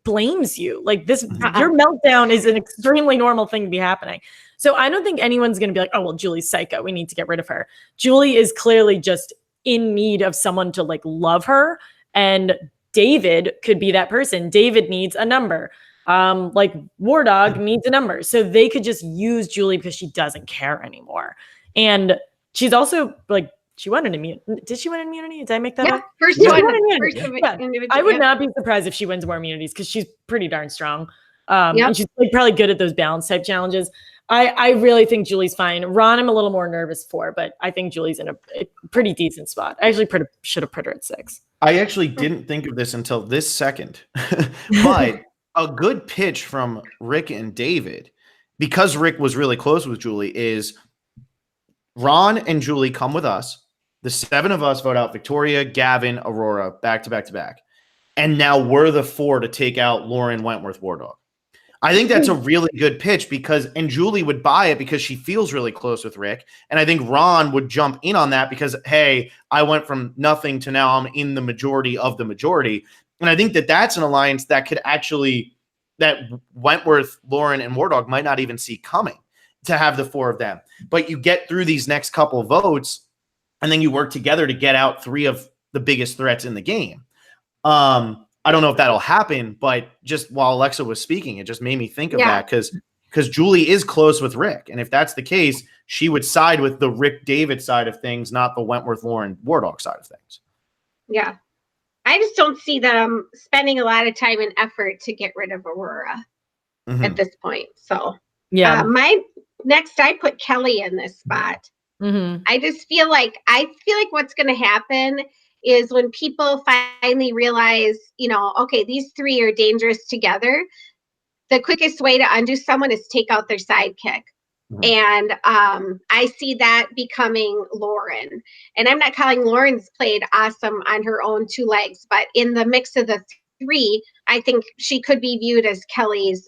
blames you. Like this, your meltdown is an extremely normal thing to be happening. So I don't think anyone's going to be like, oh, well, Julie's psycho, we need to get rid of her. Julie is clearly just in need of someone to like love her. And David could be that person. David needs a number. Like War Dog needs a number. So they could just use Julie because she doesn't care anymore. And she's also like, she won an immunity. Did she win an immunity? Did I make that up? First one. I would not be surprised if she wins more immunities because she's pretty darn strong. And she's like, probably good at those balance type challenges. I really think Julie's fine. Ron, I'm a little more nervous for, but I think Julie's in a pretty decent spot. I actually should have put her at 6. I actually didn't think of this until this second, but a good pitch from Rick and David, because Rick was really close with Julie, is Ron and Julie come with us. The 7 of us vote out Victoria, Gavin, Aurora, back to back to back. And now we're the 4 to take out Lauren, Wentworth, War Dog. I think that's a really good pitch and Julie would buy it because she feels really close with Rick. And I think Ron would jump in on that because, hey, I went from nothing to now I'm in the majority of the majority. And I think that's an alliance that could actually, that Wentworth, Lauren, and War Dog might not even see coming to have the 4 of them. But you get through these next couple of votes, and then you work together to get out 3 of the biggest threats in the game. I don't know if that'll happen, but just while Alexa was speaking, it just made me think of that because Julie is close with Rick. And if that's the case, she would side with the Rick David side of things, not the Wentworth, Lauren, War Dog side of things. Yeah. I just don't see them spending a lot of time and effort to get rid of Aurora at this point. So I put Kelly in this spot. I just feel like what's going to happen is when people finally realize, okay, these 3 are dangerous together, the quickest way to undo someone is take out their sidekick. And I see that becoming Lauren. And I'm not calling Lauren's played awesome on her own 2 legs, but in the mix of the 3, I think she could be viewed as Kelly's,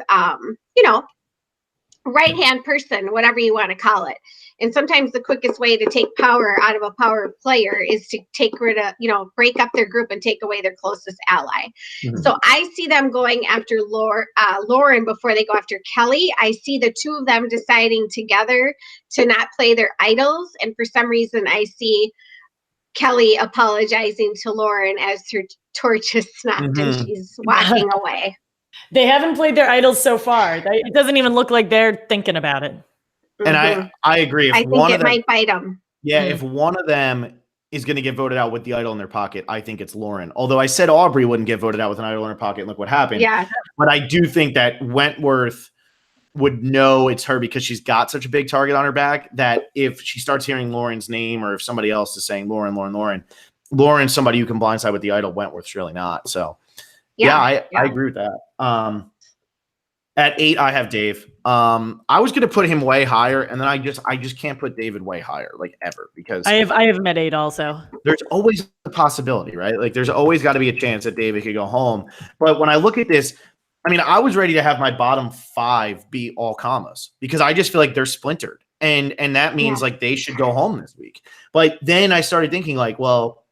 right-hand person, whatever you want to call it. And sometimes the quickest way to take power out of a power player is to break up their group and take away their closest ally. So I see them going after Lauren before they go after Kelly. I see the 2 of them deciding together to not play their idols. And for some reason, I see Kelly apologizing to Lauren as her torch is snuffed and she's walking away. They haven't played their idols so far. It doesn't even look like they're thinking about it. And I agree. If I think it might bite them. Yeah, if one of them is going to get voted out with the idol in their pocket, I think it's Lauren. Although I said Aubrey wouldn't get voted out with an idol in her pocket. And look what happened. Yeah. But I do think that Wentworth would know it's her because she's got such a big target on her back that if she starts hearing Lauren's name or if somebody else is saying Lauren's somebody you can blindside with the idol. Wentworth's really not. So I agree with that. At 8, I have Dave. I was going to put him way higher, and then I just can't put David way higher, like ever, because I have him at 8 also. There's always a possibility, right? Like there's always got to be a chance that David could go home. But when I look at this, I mean, I was ready to have my bottom 5 be all commas because I just feel like they're splintered, and that means like they should go home this week. But then I started thinking like, well,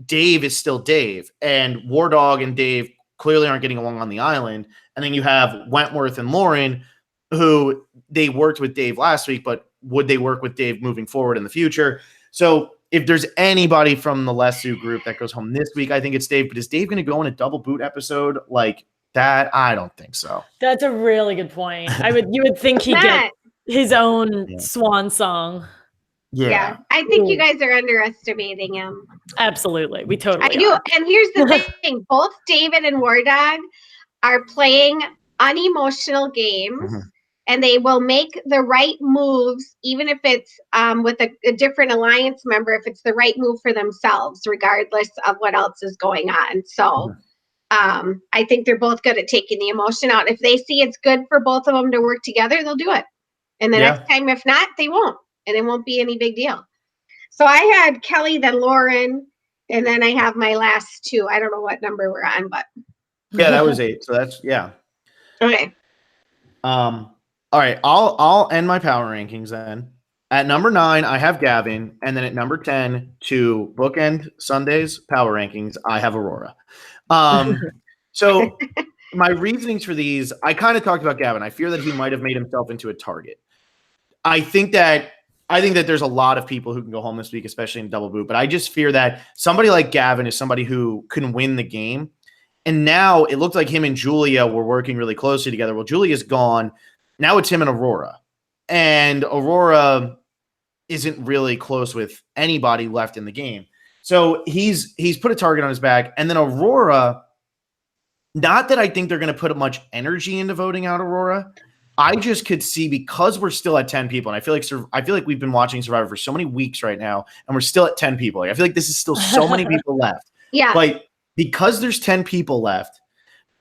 Dave is still Dave, and War Dog and Dave clearly aren't getting along on the island. And then you have Wentworth and Lauren, who they worked with Dave last week, but would they work with Dave moving forward in the future? So if there's anybody from the Lesu group that goes home this week, I think it's Dave. But is Dave going to go in a double boot episode like that? I don't think so. That's a really good point. You would think he'd get his own swan song. Yeah. I think you guys are underestimating him. Absolutely. We totally I do. are. And here's the thing. Both David and War Dog are playing unemotional games, and they will make the right moves, even if it's with a different alliance member, if it's the right move for themselves, regardless of what else is going on. So I think they're both good at taking the emotion out. If they see it's good for both of them to work together, they'll do it. And the next time, if not, they won't. And it won't be any big deal. So I had Kelly, then Lauren, and then I have my last two. I don't know what number we're on, but. Yeah, that was 8. So that's, Okay. All right. I'll end my power rankings then. At number 9, I have Gavin. And then at number 10, to bookend Sunday's power rankings, I have Aurora. So my reasonings for these, I kind of talked about Gavin. I fear that he might have made himself into a target. I think that there's a lot of people who can go home this week, especially in double boot. But I just fear that somebody like Gavin is somebody who can win the game. And now it looked like him and Julia were working really closely together. Well, Julia's gone. Now it's him and Aurora. And Aurora isn't really close with anybody left in the game. So he's put a target on his back. And then Aurora, not that I think they're going to put much energy into voting out Aurora. I just could see, because we're still at 10 people, and I feel like we've been watching Survivor for so many weeks right now, and we're still at 10 people. Like, I feel like this is still so many people left. Yeah. Like, because there's 10 people left,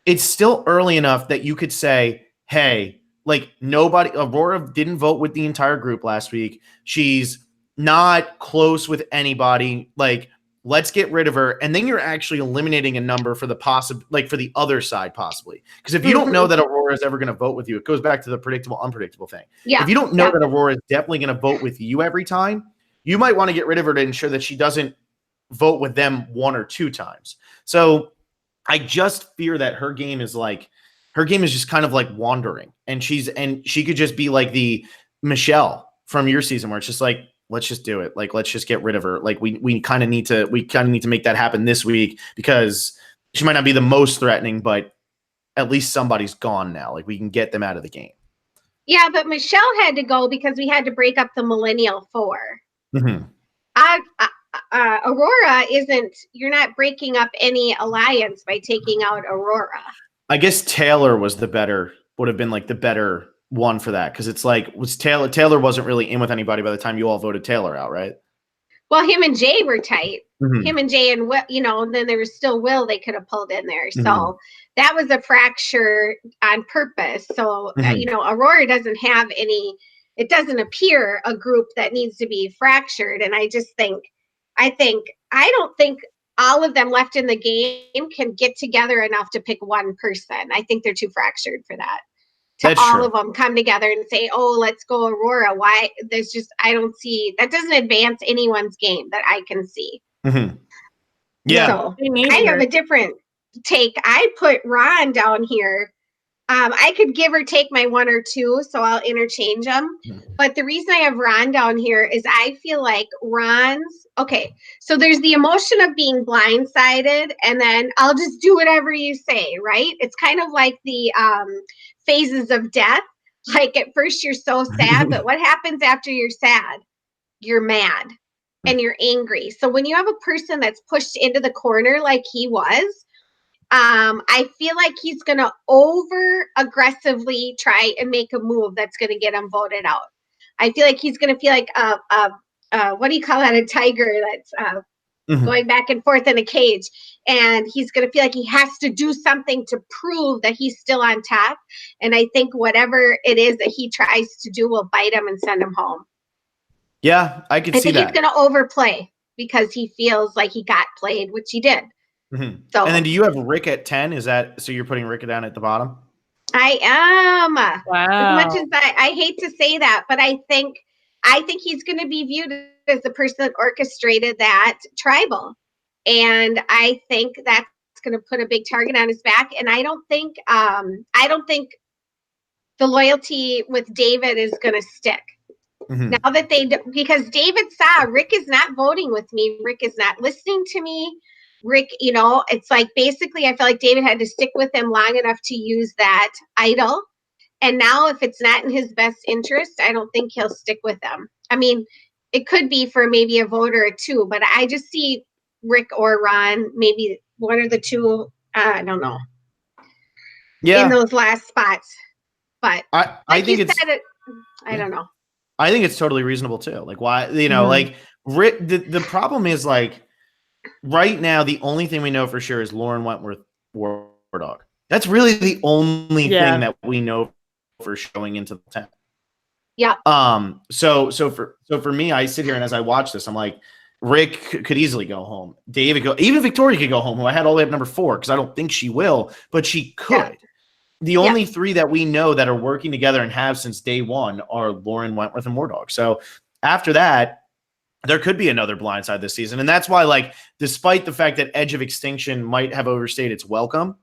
it's still early enough that you could say, hey, like, Aurora didn't vote with the entire group last week. She's not close with anybody. Like, let's get rid of her. And then you're actually eliminating a number for the for the other side, possibly. Because if you don't know that Aurora is ever going to vote with you, it goes back to the predictable, unpredictable thing. Yeah. If you don't know that Aurora is definitely going to vote with you every time, you might want to get rid of her to ensure that she doesn't vote with them 1 or 2 times. So I just fear that her game is just kind of like wandering, and she could just be like the Michelle from your season, where it's just like, let's just do it. Like, let's just get rid of her. Like, we kind of need to make that happen this week, because she might not be the most threatening, but at least somebody's gone now. Like, we can get them out of the game. Yeah, but Michelle had to go because we had to break up the Millennial 4. Mm-hmm. Aurora isn't. You're not breaking up any alliance by taking out Aurora. I guess Taylor would have been like the better one for that, because it's like, Taylor wasn't really in with anybody by the time you all voted Taylor out, right? Well, him and Jay were tight. Mm-hmm. Him and Jay and Will, and then there was still Will they could have pulled in there. Mm-hmm. So that was a fracture on purpose. So Aurora doesn't have any. It doesn't appear a group that needs to be fractured. And I don't think all of them left in the game can get together enough to pick one person. I think they're too fractured for that. That's all true. Of them come together and say, oh, let's go Aurora. Why? I don't see, that doesn't advance anyone's game that I can see. Mm-hmm. Yeah. So I have a different take. I put Ron down here. I could give or take my 1 or 2, so I'll interchange them. Mm-hmm. But the reason I have Ron down here is I feel like so there's the emotion of being blindsided, and then I'll just do whatever you say, right? It's kind of like the phases of death. Like, at first you're so sad, but what happens after you're sad? You're mad and you're angry. So when you have a person that's pushed into the corner like he was, I feel like he's going to over aggressively try and make a move that's going to get him voted out. I feel like he's going to feel like what do you call that? A tiger that's going back and forth in a cage. And he's going to feel like he has to do something to prove that he's still on top. And I think whatever it is that he tries to do will bite him and send him home. Yeah, I can see that. I think he's going to overplay because he feels like he got played, which he did. Mm-hmm. So, and then do you have Rick at 10? Is that so? You're putting Rick down at the bottom? I am. Wow. As much as I hate to say that, but I think he's going to be viewed as the person that orchestrated that tribal, and I think that's going to put a big target on his back. And I don't think the loyalty with David is going to stick. Mm-hmm. Now that because David saw Rick is not voting with me, Rick is not listening to me. Rick, it's like basically I feel like David had to stick with him long enough to use that idol. And now if it's not in his best interest, I don't think he'll stick with them. I mean, it could be for maybe a vote or 2, but I just see Rick or Ron, maybe one or the 2, I don't know. Yeah. In those last spots. But I think it's I don't know. I think it's totally reasonable too. Like, why, like Rick, the problem is, like, right now, the only thing we know for sure is Lauren Wentworth War Dog. That's really the only thing that we know for showing into the 10. Yeah. So for me, I sit here and as I watch this, I'm like, Rick could easily go home. David even Victoria could go home, who I had all the way up number 4 because I don't think she will, but she could. Yeah. The only 3 that we know that are working together and have since day 1 are Lauren, Wentworth, and War Dog. So after that, there could be another blindside this season. And that's why, like, despite the fact that Edge of Extinction might have overstayed its welcome,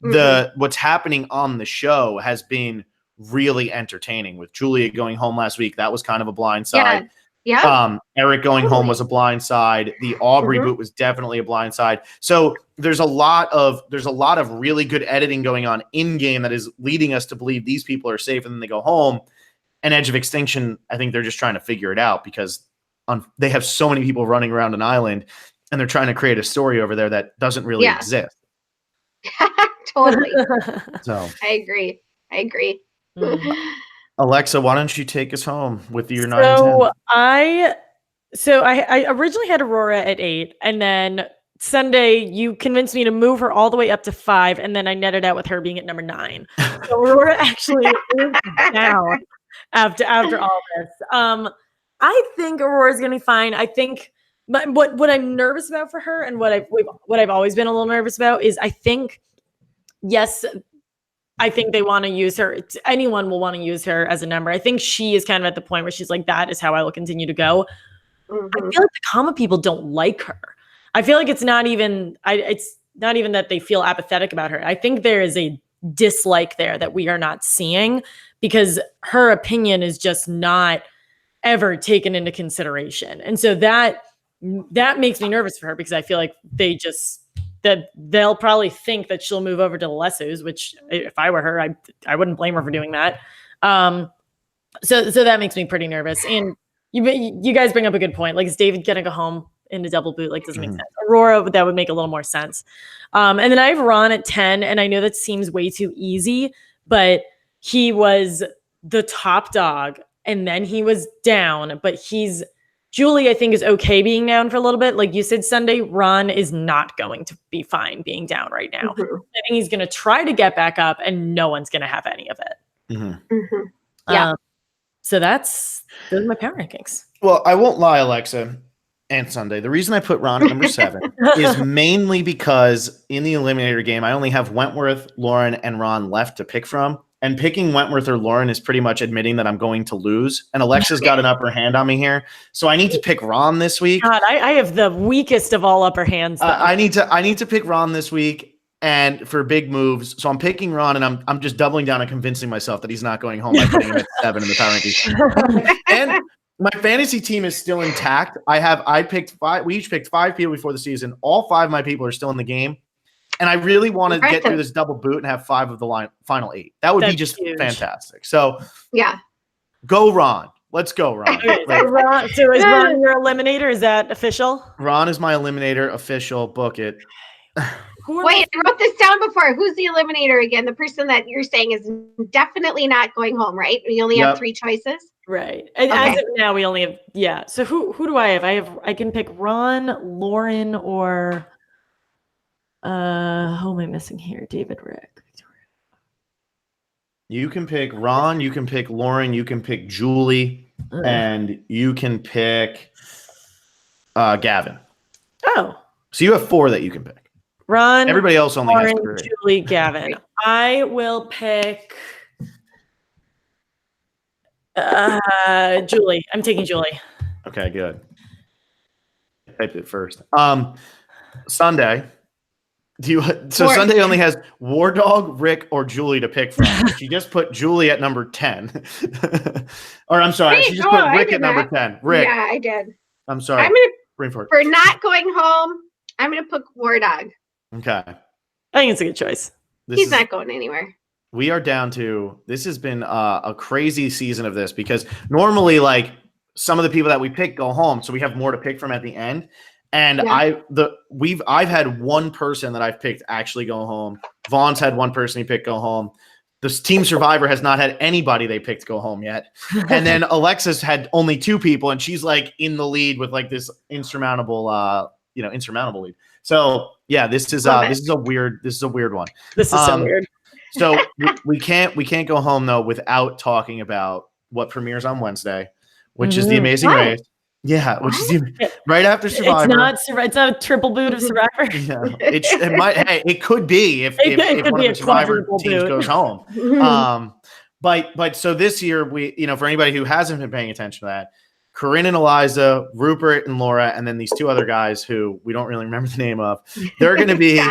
what's happening on the show has been really entertaining. With Julia going home last week, that was kind of a blindside. Yeah. Eric going home was a blindside. The Aubrey boot was definitely a blindside. So there's a lot of really good editing going on in game that is leading us to believe these people are safe and then they go home. And Edge of Extinction, I think they're just trying to figure it out because they have so many people running around an island and they're trying to create a story over there that doesn't really exist. Totally. So I agree. Alexa, why don't you take us home with your 9 and 10? I originally had Aurora at 8, and then Sunday you convinced me to move her all the way up to 5, and then I netted out with her being at number 9. So Aurora actually moved down after all this. I think Aurora's gonna be fine. I think what I'm nervous about for her, and what I've always been a little nervous about is I think they want to use her. Anyone will want to use her as a number. I think she is kind of at the point where she's like, that is how I will continue to go. I feel like the common people don't like her. I feel like it's not even that they feel apathetic about her. I think there is a dislike there that we are not seeing because her opinion is just not ever taken into consideration. And so that makes me nervous for her because I feel like they'll probably think that she'll move over to the Lessos, which if I were her, I wouldn't blame her for doing that. So that makes me pretty nervous. And you guys bring up a good point. Like, is David gonna go home in a double boot? Like, doesn't make sense. Aurora, that would make a little more sense. And then I have Ron at 10, and I know that seems way too easy, but he was the top dog, and then he was down, but Julie, I think, is okay being down for a little bit. Like you said, Sunday, Ron is not going to be fine being down right now. I think he's going to try to get back up, and no one's going to have any of it. Yeah. So those are my power rankings. Well, I won't lie, Alexa and Sunday. The reason I put Ron at number 7 is mainly because in the Eliminator game, I only have Wentworth, Lauren, and Ron left to pick from. And picking Wentworth or Lauren is pretty much admitting that I'm going to lose. And Alexa's got an upper hand on me here. So I need to pick Ron this week. God, I have the weakest of all upper hands. I need to pick Ron this week and for big moves. So I'm picking Ron, and I'm just doubling down and convincing myself that he's not going home by putting him at 7 in the power rankings. And my fantasy team is still intact. I picked 5. We each picked 5 people before the season. All 5 of my people are still in the game. And I really want to get through this double boot and have 5 of the final 8. That would be just huge. Fantastic. So go Ron. Let's go, Ron. Okay, so is Ron your eliminator? Is that official? Ron is my eliminator. Official. Book it. Wait, I wrote this down before. Who's the eliminator again? The person that you're saying is definitely not going home, right? We only have 3 choices. Right. And as of now, we only have So who do I have? I can pick Ron, Lauren, or who am I missing here? David, Rick. You can pick Ron, you can pick Lauren, you can pick Julie, and you can pick Gavin. Oh. So you have 4 that you can pick. Ron, everybody else only Lauren, has 3. Julie, Gavin. I will pick Julie. I'm taking Julie. Okay, good. I typed it first. Sunday. Sunday only has War Dog, Rick, or Julie to pick from. She just put Julie at number 10. Or I'm sorry, she just put Rick at number 10. Rick. Yeah, I did. I'm sorry. I'm gonna for not going home, I'm gonna put War Dog. Okay. I think it's a good choice. He's not going anywhere. We are down to this has been a crazy season of this because normally like some of the people that we pick go home, so we have more to pick from at the end. And I've had one person that I've picked actually go home. Vaughn's had one person he picked go home. This Team Survivor has not had anybody they picked go home yet. And then Alexis had only 2 people, and she's like in the lead with like this insurmountable lead. So yeah, this is a weird one. This is so weird. So we can't go home though without talking about what premieres on Wednesday, which is The Amazing Race. Yeah, which is right after Survivor. It's not a triple boot of Survivor. Yeah, it might. Hey, it could be if one of the Survivor teams goes home. But so this year we, for anybody who hasn't been paying attention to that, Corinne and Eliza, Rupert and Laura, and then these two other guys who we don't really remember the name of, they're going to be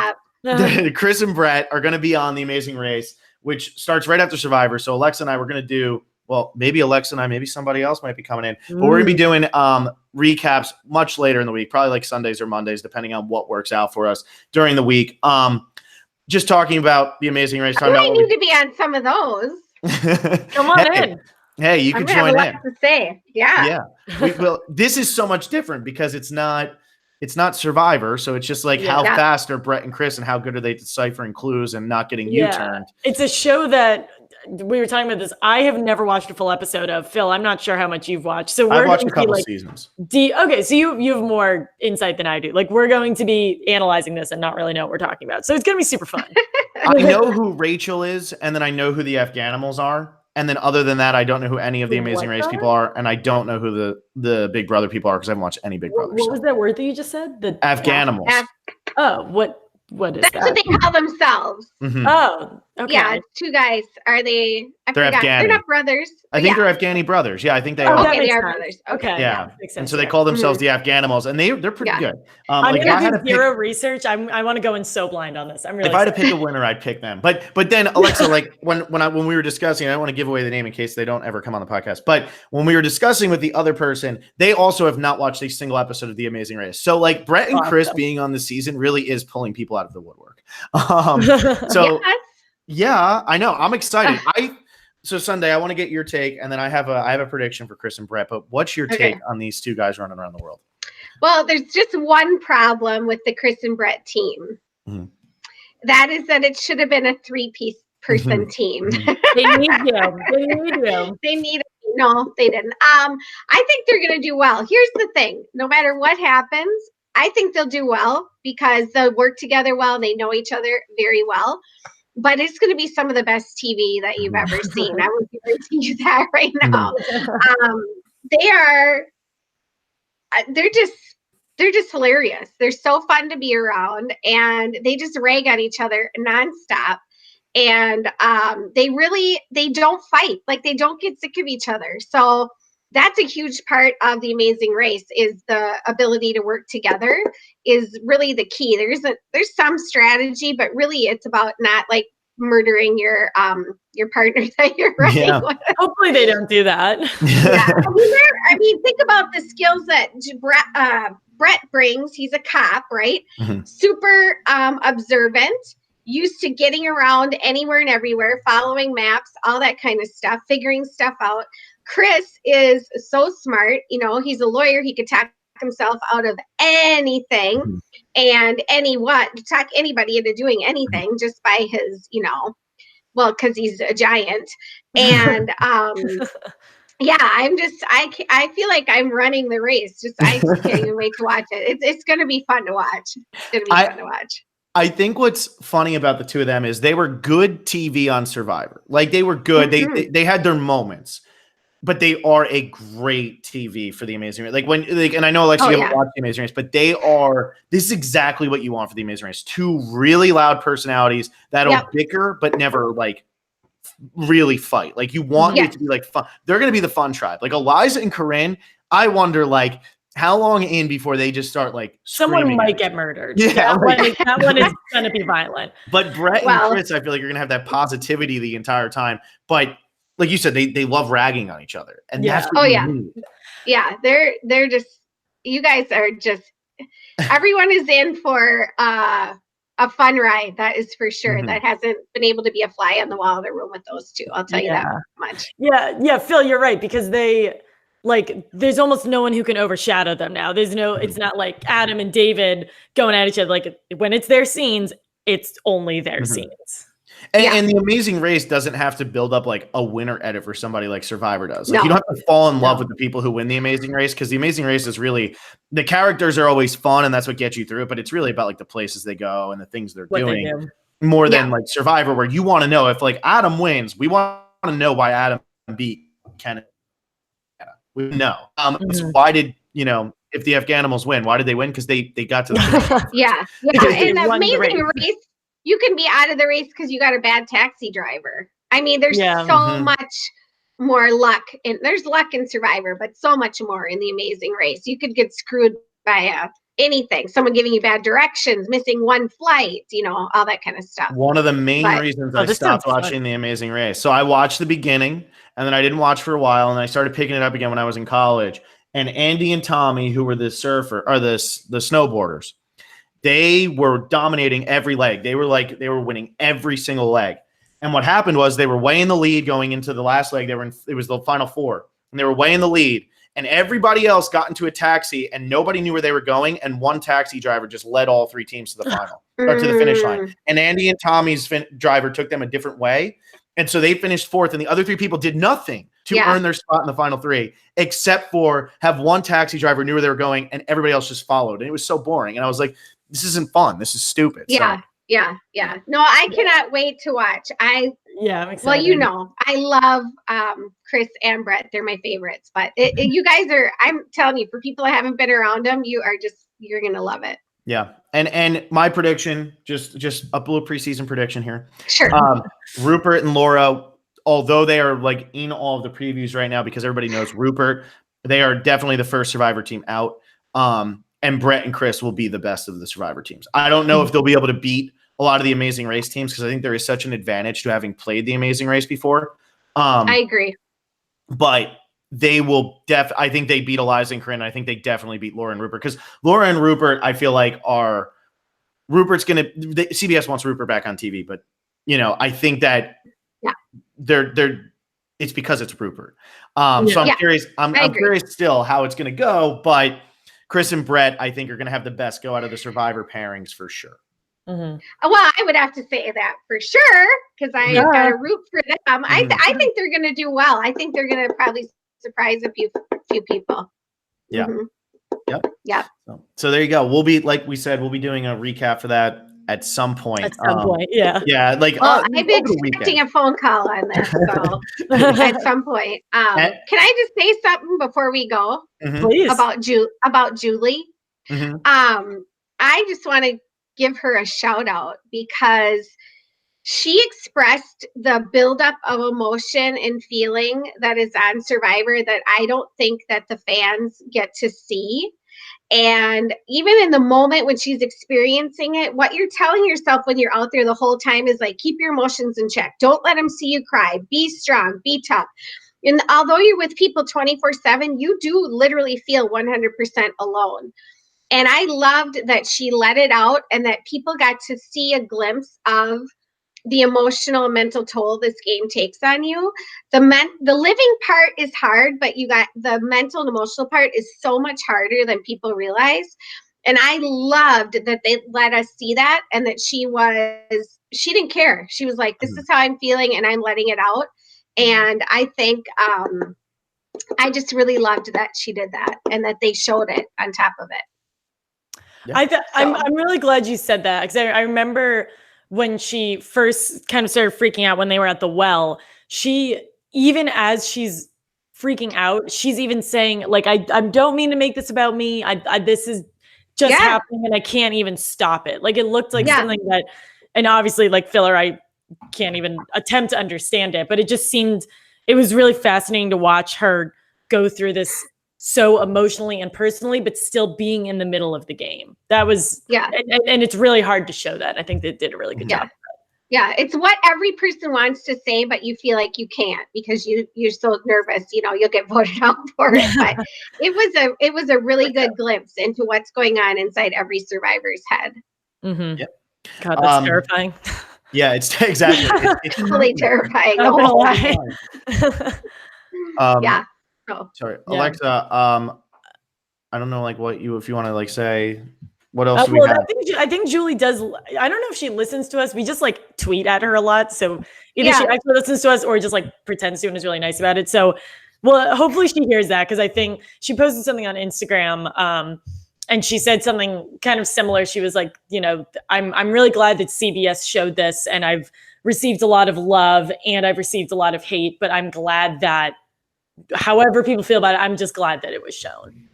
Chris and Brett are going to be on The Amazing Race, which starts right after Survivor. So Alexa and I were going to do. Well, maybe Alexa and I, maybe somebody else might be coming in. But we're going to be doing recaps much later in the week, probably like Sundays or Mondays, depending on what works out for us during the week. Just talking about The Amazing Race. I need to be on some of those. Come on in. Hey, you can join in. To say. Yeah. Well, this is so much different because it's not Survivor. So it's just like how fast are Brett and Chris and how good are they deciphering clues and not getting U-turned. It's a show that we were talking about this. I have never watched a full episode of. Phil, I'm not sure how much you've watched. So I've watched a couple seasons. Okay, so you have more insight than I do. Like we're going to be analyzing this and not really know what we're talking about. So it's going to be super fun. I know who Rachel is, and then I know who the Afghanimals are. And then other than that, I don't know who any of the Amazing Race people are. And I don't know who the Big Brother people are because I haven't watched any Big Brother. What was that word that you just said? The Afghanimals. What is That's that? What they call themselves. Mm-hmm. Oh, okay. Yeah, two guys. Are they? They're Afghani. They're not brothers. I think they're Afghani brothers. Yeah, I think they are. Okay, they are brothers. Okay. Yeah. And so they call themselves the Afghanimals, and they're pretty good. I'm gonna do zero research. I want to go in so blind on this. I'm really. If I had to pick a winner, I'd pick them. But then Alexa, like when we were discussing, I don't want to give away the name in case they don't ever come on the podcast. But when we were discussing with the other person, they also have not watched a single episode of The Amazing Race. So like Brett and Chris being on the season really is pulling people out of the woodwork. Yeah, I know. I'm excited. So Sunday, I want to get your take, and then I have a prediction for Chris and Brett. But what's your take on these two guys running around the world? Well, there's just one problem with the Chris and Brett team. Mm-hmm. That is that it should have been a 3-piece person team. They need you. They need. No, they didn't. I think they're going to do well. Here's the thing: no matter what happens, I think they'll do well because they'll work together well. They know each other very well. But it's going to be some of the best TV that you've ever seen. I would guarantee you that right now. They're just hilarious. They're so fun to be around, and they just rag on each other nonstop. And they don't fight. Like they don't get sick of each other. So that's a huge part of The Amazing Race is the ability to work together is really the key. There's some strategy, but really it's about not like murdering your partner that you're running with. Hopefully they don't do that. I mean, think about the skills that Brett brings. He's a cop, right? Mm-hmm. Super observant, used to getting around anywhere and everywhere, following maps, all that kind of stuff, figuring stuff out. Chris is so smart. He's a lawyer. He could talk himself out of anything and talk anybody into doing anything just by his, because he's a giant. And I feel like I'm running the race. I just can't even wait to watch it. It's going to be fun to watch. It's going to be fun to watch. I think what's funny about the two of them is they were good TV on Survivor. Like they were good. Mm-hmm. They had their moments. But they are a great TV for The Amazing Race. And I know Alexa, you haven't watched The Amazing Race, but this is exactly what you want for The Amazing Race. Two really loud personalities that'll bicker, but never like really fight. Like you want it to be like fun. They're going to be the fun tribe. Like Eliza and Corinne, I wonder like how long in before they just start like someone might get murdered. Yeah. That one is going to be violent. But Brett and Chris, I feel like you're going to have that positivity the entire time. But like you said, they love ragging on each other. And that's what you need. Yeah, they're just, you guys are just, everyone is in for a fun ride. That is for sure. Mm-hmm. That hasn't been able to be a fly on the wall of the room with those two. I'll tell you that much. Yeah, Phil, you're right. Because there's almost no one who can overshadow them now. It's not like Adam and David going at each other. Like when it's their scenes, it's only their scenes. And the Amazing Race doesn't have to build up like a winner edit for somebody like Survivor does. Like you don't have to fall in love with the people who win the Amazing Race, because the Amazing Race is really, the characters are always fun and that's what gets you through it. But it's really about like the places they go and the things they're doing more than like Survivor, where you want to know if like Adam wins, we want to know why Adam beat Ken. We know. So why did, if the Afghanimals win, why did they win? Because they got to the finish. In the Amazing Race, you can be out of the race because you got a bad taxi driver. I mean, there's so much more luck, and there's luck in Survivor, but so much more in the Amazing Race. You could get screwed by anything, someone giving you bad directions, missing one flight, all that kind of stuff. One of the main reasons I stopped watching the Amazing Race. So I watched the beginning, and then I didn't watch for a while, and I started picking it up again when I was in college. And Andy and Tommy, who were the snowboarders, they were dominating every leg. They were winning every single leg. And what happened was they were way in the lead going into the last leg. It was the final four, and they were way in the lead. And everybody else got into a taxi, and nobody knew where they were going. And one taxi driver just led all three teams to the final or to the finish line. And Andy and Tommy's driver took them a different way. And so they finished fourth, and the other three people did nothing to earn their spot in the final three, except for have one taxi driver knew where they were going, and everybody else just followed. And it was so boring. And I was like, this isn't fun. This is stupid. Yeah. No, I cannot wait to watch. I'm excited. Well, I love Chris and Brett. They're my favorites. But you guys are, I'm telling you, for people that haven't been around them, you're going to love it. Yeah. And my prediction, just a little preseason prediction here. Sure. Rupert and Laura, although they are like in all of the previews right now, because everybody knows Rupert, they are definitely the first Survivor team out. And Brett and Chris will be the best of the Survivor teams. I don't know if they'll be able to beat a lot of the Amazing Race teams, because I think there is such an advantage to having played the Amazing Race before. I agree. But they will I think they beat Eliza and Corinne. I think they definitely beat Laura and Rupert, because Laura and Rupert, I feel like Rupert's going to, CBS wants Rupert back on TV, but I think that it's because it's Rupert. So I'm curious. I'm curious still how it's going to go, but Chris and Brett, I think, are going to have the best go out of the Survivor pairings for sure. Well, I would have to say that for sure, because I got to root for them. I think they're going to do well. I think they're going to probably surprise a few people. Yeah. Yep. So there you go. We'll be, like we said, we'll be doing a recap for that at some point. At some point, yeah. Yeah, I've been expecting a phone call on this, so at some point. Can I just say something before we go? Please. About Julie? I just want to give her a shout out, because she expressed the buildup of emotion and feeling that is on Survivor that I don't think that the fans get to see. And even in the moment when she's experiencing it, what you're telling yourself when you're out there the whole time is like, keep your emotions in check. Don't let them see you cry. Be strong. Be tough. And although you're with people 24/7, you do literally feel 100% alone. And I loved that she let it out, and that people got to see a glimpse of the emotional and mental toll this game takes on you. The living part is hard, but you got the mental and emotional part is so much harder than people realize. And I loved that they let us see that, and that she didn't care. She was like, this is how I'm feeling, and I'm letting it out. And I think I just really loved that she did that, and that they showed it on top of it. Yeah. I'm really glad you said that, because I remember when she first kind of started freaking out when they were at the well, she, even as she's freaking out, she's even saying, like, I don't mean to make this about me. This is just happening, and I can't even stop it. Like, it looked like something that, and obviously, like filler, I can't even attempt to understand it, but it just seemed, it was really fascinating to watch her go through this so emotionally and personally, but still being in the middle of the game. That was, and it's really hard to show that. I think they did a really good job. Yeah, it's what every person wants to say, but you feel like you can't because you're so nervous. You'll get voted out for it. But it was a really good glimpse into what's going on inside every survivor's head. Mm-hmm. Yep. God, that's terrifying. Yeah, it's exactly. It's really terrifying. Yeah. Sorry, Alexa. I don't know, like, if you want to like say What else do we have? I think Julie does. I don't know if she listens to us. We just like tweet at her a lot. So either she actually listens to us or just like pretends to and is really nice about it. So, well, hopefully she hears that, because I think she posted something on Instagram and she said something kind of similar. She was like, I'm really glad that CBS showed this, and I've received a lot of love and I've received a lot of hate, but I'm glad that however people feel about it, I'm just glad that it was shown.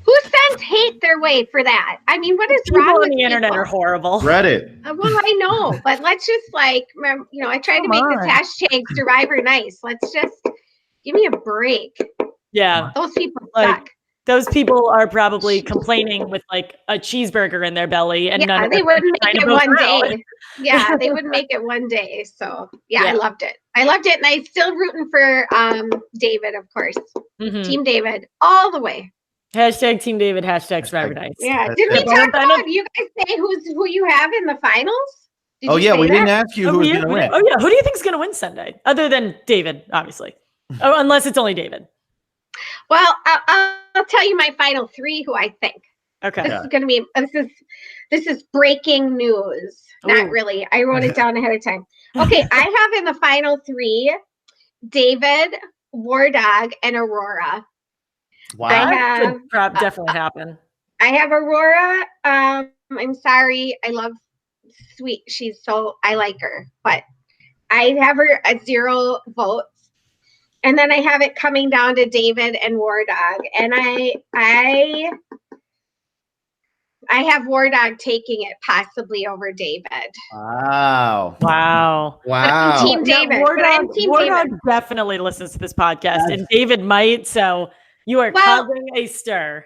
Who sends hate their way for that? I mean, what is people wrong with on the internet are horrible. Reddit. Well, I know, but let's just I tried to make this hashtag Survivor nice. Let's just give me a break. Yeah. Those people suck. Those people are probably complaining with like a cheeseburger in their belly, and they wouldn't make it one day. Yeah, they wouldn't make it one day. So yeah, I loved it. And I'm still rooting for David, of course. Mm-hmm. Team David all the way. Hashtag Team David, hashtag Survivor Nice. Yeah. Did we talk about, you guys say who you have in the finals? We didn't ask you who was going to win. Oh, yeah. Who do you think is going to win Sunday? Other than David, obviously. Unless it's only David. Well, I'll tell you my final three who I think. Okay. This is going to be, this is breaking news. Not really. I wrote it down ahead of time. Okay. I have in the final three, David, War Dog, and Aurora. Wow. That could definitely happen. I have Aurora. I'm sorry. I love Sweet. I like her, but I have her at 0 votes. And then I have it coming down to David and War Dog. And I have War Dog taking it possibly over David. Wow. I'm Team David. War Dog definitely listens to this podcast, and David might. So you are causing a stir.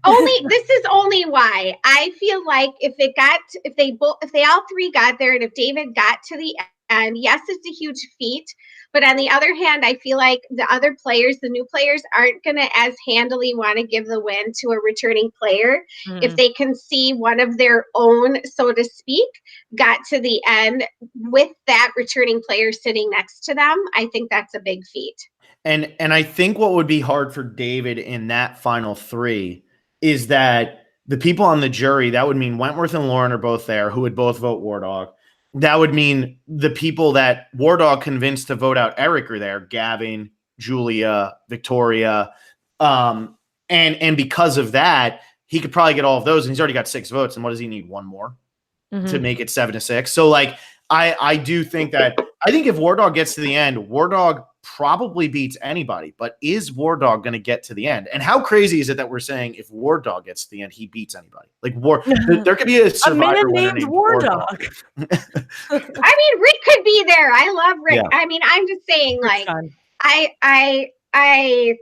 This is only why I feel like if they all three got there, and if David got to the end, yes, it's a huge feat. But on the other hand, I feel like the other players, the new players, aren't going to as handily want to give the win to a returning player. Mm-hmm. If they can see one of their own, so to speak, got to the end with that returning player sitting next to them, I think that's a big feat. And I think what would be hard for David in that final three is that the people on the jury, that would mean Wentworth and Lauren are both there, who would both vote War Dog. That would mean the people that War Dog convinced to vote out Eric are there, Gavin, Julia, Victoria. And because of that, he could probably get all of those, and he's already got 6 votes. And what does he need? 1 more to make it 7-6. So I do think I think if War Dog gets to the end, War Dog probably beats anybody, but is War Dog going to get to the end? And how crazy is it that we're saying if War Dog gets to the end, he beats anybody? There could be a Survivor winner named War Dog. I mean, Rick could be there. I love Rick. Yeah. I mean, I'm just saying, I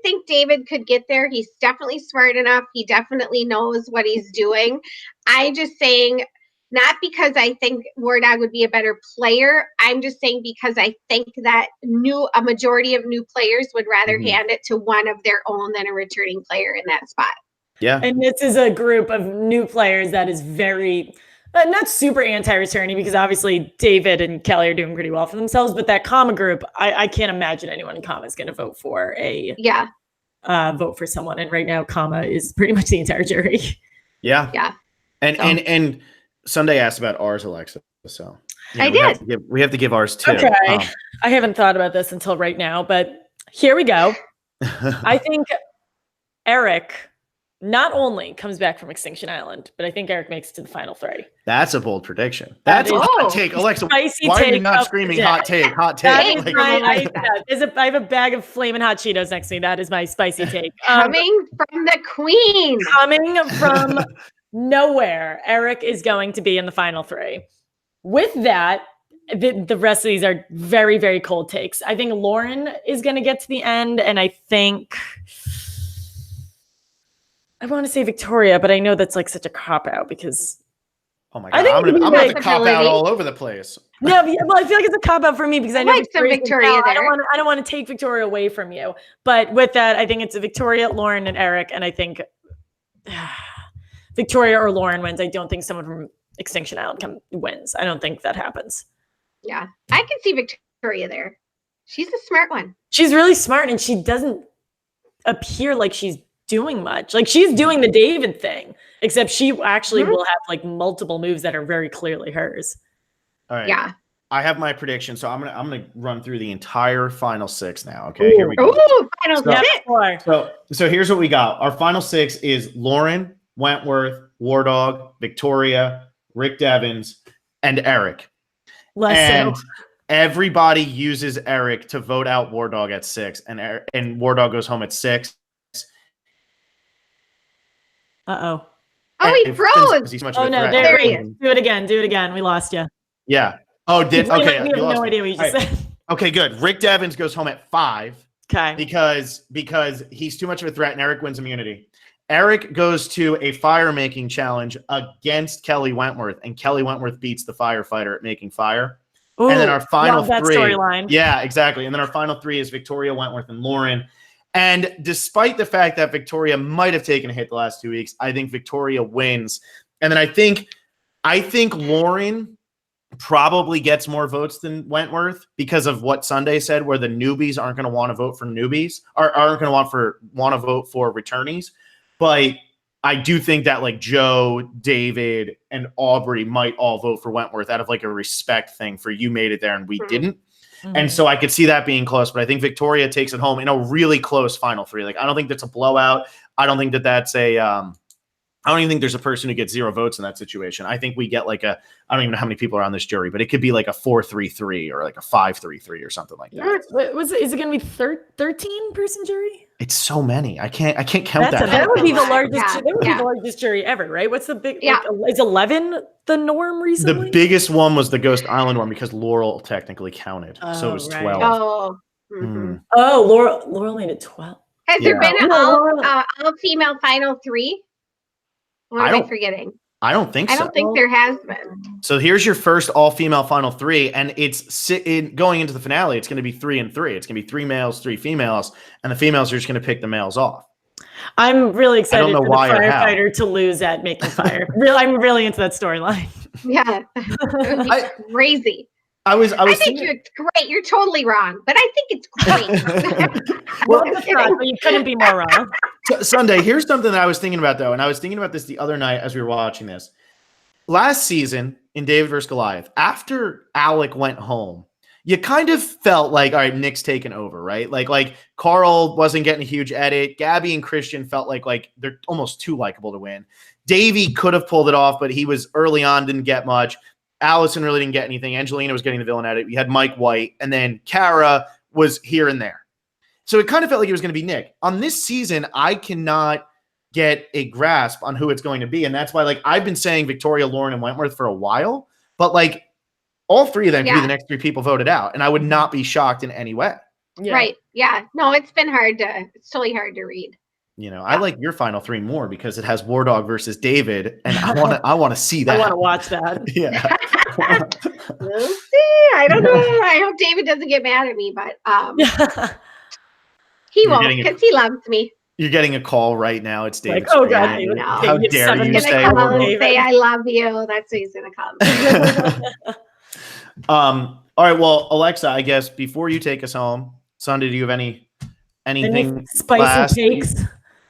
think David could get there. He's definitely smart enough. He definitely knows what he's doing. I'm just saying, not because I think War Dog would be a better player. I'm just saying because I think that a majority of new players would rather hand it to one of their own than a returning player in that spot. Yeah. And this is a group of new players that is very, not super anti-returning, because obviously David and Kelly are doing pretty well for themselves, but that comma group, I can't imagine anyone in comma is going to vote for vote for someone. And right now comma is pretty much the entire jury. Yeah. Yeah. And Sunday asked about ours, Alexa. So I did. We have to give ours too. Okay. I haven't thought about this until right now, but here we go. I think Eric not only comes back from Extinction Island, but I think Eric makes it to the final 3. That's a bold prediction. That's a hot take. Alexa, why are you not screaming hot take? Hot take. I have a bag of flaming hot Cheetos next to me. That is my spicy take. Coming from the queen. Coming from nowhere, Eric is going to be in the final 3. With that, the rest of these are very, very cold takes. I think Lauren is going to get to the end, and I think I want to say Victoria, but I know that's like such a cop-out because oh my god, I'm going to cop out all over the place. No, well, I feel like it's a cop-out for me because I know like some Victoria there. I don't want to take Victoria away from you, but with that, I think it's Victoria, Lauren, and Eric, and I think Victoria or Lauren wins. I don't think someone from Extinction Island wins. I don't think that happens. Yeah, I can see Victoria there. She's a smart one. She's really smart, and she doesn't appear like she's doing much. Like she's doing the David thing, except she actually will have like multiple moves that are very clearly hers. All right. Yeah. I have my prediction, so I'm gonna run through the entire final 6 now. Okay, here we go. Ooh, final 6. So here's what we got. Our final 6 is Lauren, Wentworth, War Dog, Victoria, Rick Devens, and Eric. And everybody uses Eric to vote out War Dog at 6, and War Dog goes home at 6. Uh-oh. Oh, he froze. Oh, no, there he is. Do it again. We lost you. Yeah. Oh, okay. We have no idea what you just said. Okay, good. Rick Devens goes home at 5. Okay. Because he's too much of a threat and Eric wins immunity. Eric goes to a fire making challenge against Kelly Wentworth, and Kelly Wentworth beats the firefighter at making fire. Ooh, and then our final that 3. Storyline. Yeah, exactly. And then our final 3 is Victoria, Wentworth, and Lauren. And despite the fact that Victoria might have taken a hit the last 2 weeks, I think Victoria wins. And then I think Lauren probably gets more votes than Wentworth because of what Sunday said, where the newbies aren't going to want to vote for newbies or aren't going to want to vote for returnees. But I do think that like Joe, David, and Aubrey might all vote for Wentworth out of like a respect thing for you made it there and we didn't. And so I could see that being close, but I think Victoria takes it home in a really close final 3. Like, I don't think that's a blowout. I don't think that's a, I don't even think there's a person who gets 0 votes in that situation. I think we get like I don't even know how many people are on this jury, but it could be like a 4-3-3 or like a 5-3-3 or something like that. Is it going to be 13-person jury? It's so many. I can't count that. That would be the largest. That would be the largest jury ever, right? What's the big? Yeah. Like, is 11 the norm recently? The biggest one was the Ghost Island one because Laurel technically counted, so it was 12. Oh, Laurel made it 12. Has there been an all-female final 3? What am I forgetting? I don't think so. I don't think there has been. So here's your first all-female final 3, and it's going into the finale. It's going to be 3 and 3. It's going to be 3 males, 3 females, and the females are just going to pick the males off. I'm really excited for the firefighter to lose at making fire. I'm really into that storyline. Yeah, crazy. I think it's great. You're totally wrong, but I think it's great. Well, you couldn't be more wrong. Sunday, here's something that I was thinking about, though, and I was thinking about this the other night as we were watching this. Last season in David vs. Goliath, after Alec went home, you kind of felt like, all right, Nick's taken over, right? Like Carl wasn't getting a huge edit. Gabby and Christian felt like they're almost too likable to win. Davey could have pulled it off, but he was early on, didn't get much. Allison really didn't get anything. Angelina was getting the villain edit. We had Mike White, and then Kara was here and there. So it kind of felt like it was going to be Nick. On this season, I cannot get a grasp on who it's going to be. And that's why, like, I've been saying Victoria, Lauren, and Wentworth for a while, but like all 3 of them could be the next 3 people voted out. And I would not be shocked in any way. Yeah. Right. Yeah. No, it's totally hard to read. You know, I like your final 3 more because it has War Dog versus David, and I want to see that. I want to watch that. Yeah. We'll see. I don't know. I hope David doesn't get mad at me, but he won't because he loves me. You're getting a call right now. It's David. Like, oh God, David. How dare you say I love you. That's what he's gonna call. All right. Well, Alexa, I guess before you take us home, Sunday, do you have anything spicy takes?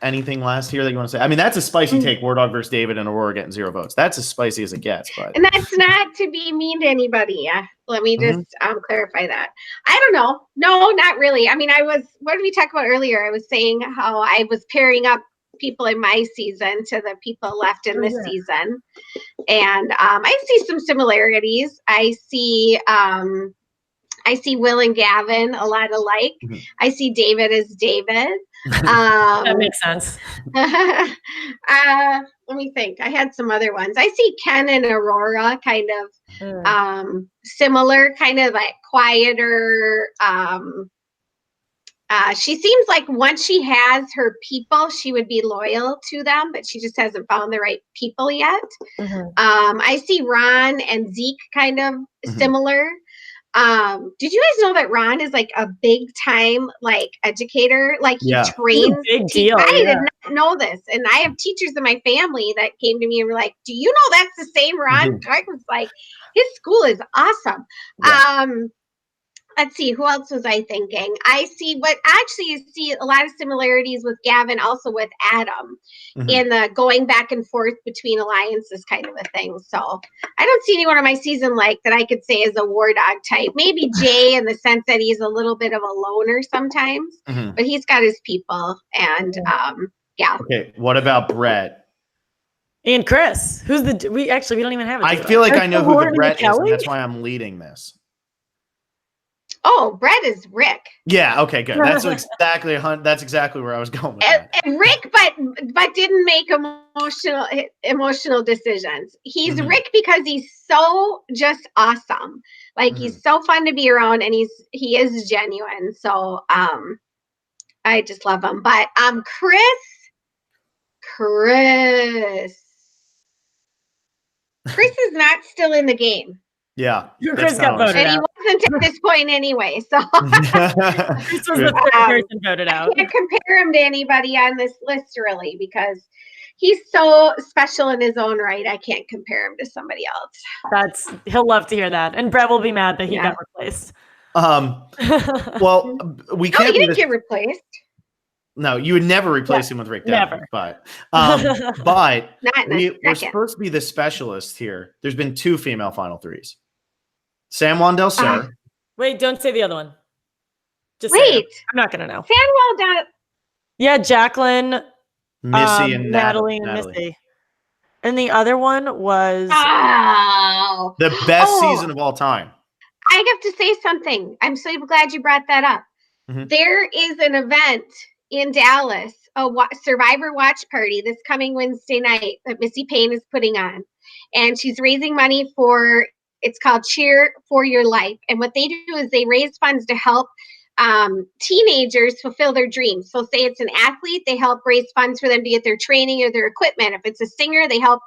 Anything last here that you want to say? I mean, that's a spicy take. War Dog versus David and Aurora getting 0 votes. That's as spicy as it gets. But and that's not to be mean to anybody. Let me just clarify that. I don't know. No, not really. I mean, what did we talk about earlier? I was saying how I was pairing up people in my season to the people left in this season. And I see some similarities. I see Will and Gavin a lot alike. I see David as David. That makes sense. Let me think. I had some other ones. I see Ken and Aurora kind of similar, kind of like quieter. She seems like once she has her people, she would be loyal to them, but she just hasn't found the right people yet. I see Ron and Zeke kind of similar. Did you guys know that Ron is like a big time like educator? Like he trains. Big deal. I did not know this, and I have teachers in my family that came to me and were like, "Do you know that's the same Ron?" I was like, "His school is awesome." let's see, who else was I thinking? I see you see a lot of similarities with Gavin, also with Adam, in the going back and forth between alliances kind of a thing. So I don't see anyone on my season like that I could say is a war dog type. Maybe Jay in the sense that he's a little bit of a loner sometimes, but he's got his people. And yeah. Okay, what about Brett? And Chris, we don't even have it. I feel like I know who the Brett is, and that's why I'm leading this. Oh, Brett is Rick. Yeah. Okay. Good. That's exactly where I was going with that. And Rick, but didn't make emotional decisions. He's Rick because he's so just awesome. Like he's so fun to be around, and he is genuine. So I just love him. But Chris is not still in the game. Yeah. Chris got voted and out. He wasn't at this point anyway. So Chris was the third person voted out. I can't compare him to anybody on this list really because he's so special in his own right. I can't compare him to somebody else. He'll love to hear that. And Brett will be mad that he got replaced. Well, we can't. He didn't get replaced. No, you would never replace him with Rick Devlin. Never. But we're supposed to be the specialists here. There's been 2 female final 3s. San Juan del Sur. Wait, don't say the other one. Just wait. I'm not gonna know. San Juan. Yeah, Jacqueline, Missy, and Natalie and Missy. And the other one was the best season of all time. I have to say something. I'm so glad you brought that up. There is an event in Dallas, a Survivor watch party this coming Wednesday night that Missy Payne is putting on. And she's raising money it's called Cheer for Your Life. And what they do is they raise funds to help teenagers fulfill their dreams. So say it's an athlete, they help raise funds for them to get their training or their equipment. If it's a singer, they help,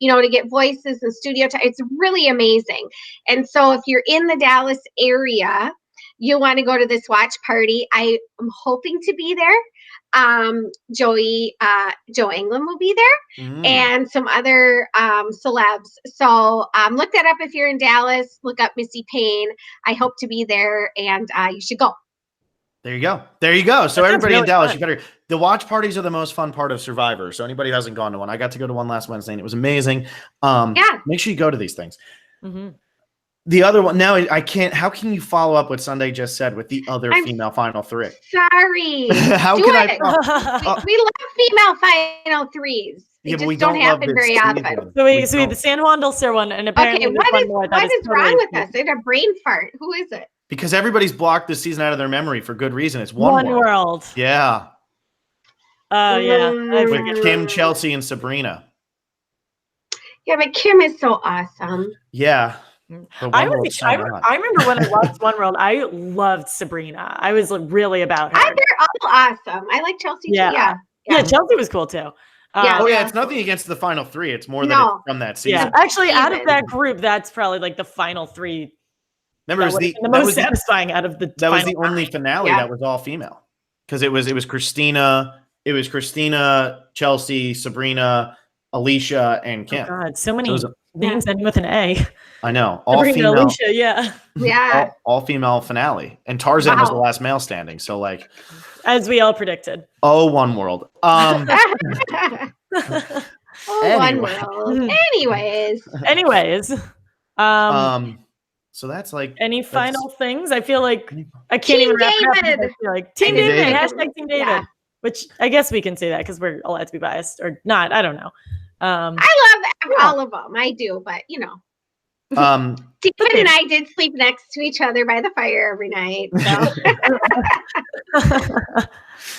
to get voices and studio time. It's really amazing. And so if you're in the Dallas area, you want to go to this watch party. I am hoping to be there. Joe England will be there and some other celebs. So look that up if you're in Dallas. Look up Missy Payne. I hope to be there, and you should go. There you go. So everybody in Dallas, the watch parties are the most fun part of Survivor. So anybody who hasn't gone to one, I got to go to one last Wednesday and it was amazing. Make sure you go to these things. The other one, now I can't. How can you follow up what Sunday just said with the other female final 3? Sorry. How can I? We love female final 3s. They just don't happen very often. So the San Juan del Sur one, and apparently what is wrong with us? It's a brain fart. Who is it? Because everybody's blocked this season out of their memory for good reason. It's One World. Yeah. With Kim, Chelsea, and Sabrina. Yeah, but Kim is so awesome. Yeah. I remember when I watched One World, I loved Sabrina. I was really about her. They're all awesome. I like Chelsea too. Yeah, Chelsea was cool too. It's nothing against the final 3. It's more than it's from that season. Yeah, actually, out of that group, that's probably like the final 3. Remember, it was the most satisfying out of the. That was the only finale that was all female, because it was Christina, Chelsea, Sabrina, Alicia, and Kim. Oh God, so many names ending with an A. I know, all female. Alicia, yeah. All female finale, and Tarzan was the last male standing. So as we all predicted. Oh, One World. One World. Anyways. So that's any final things? I feel like I can't even wrap it up. I feel like Team David, hashtag Team David, which I guess we can say that because we're allowed to be biased or not. I don't know. I love all of them. I do, but David and I did sleep next to each other by the fire every night. So.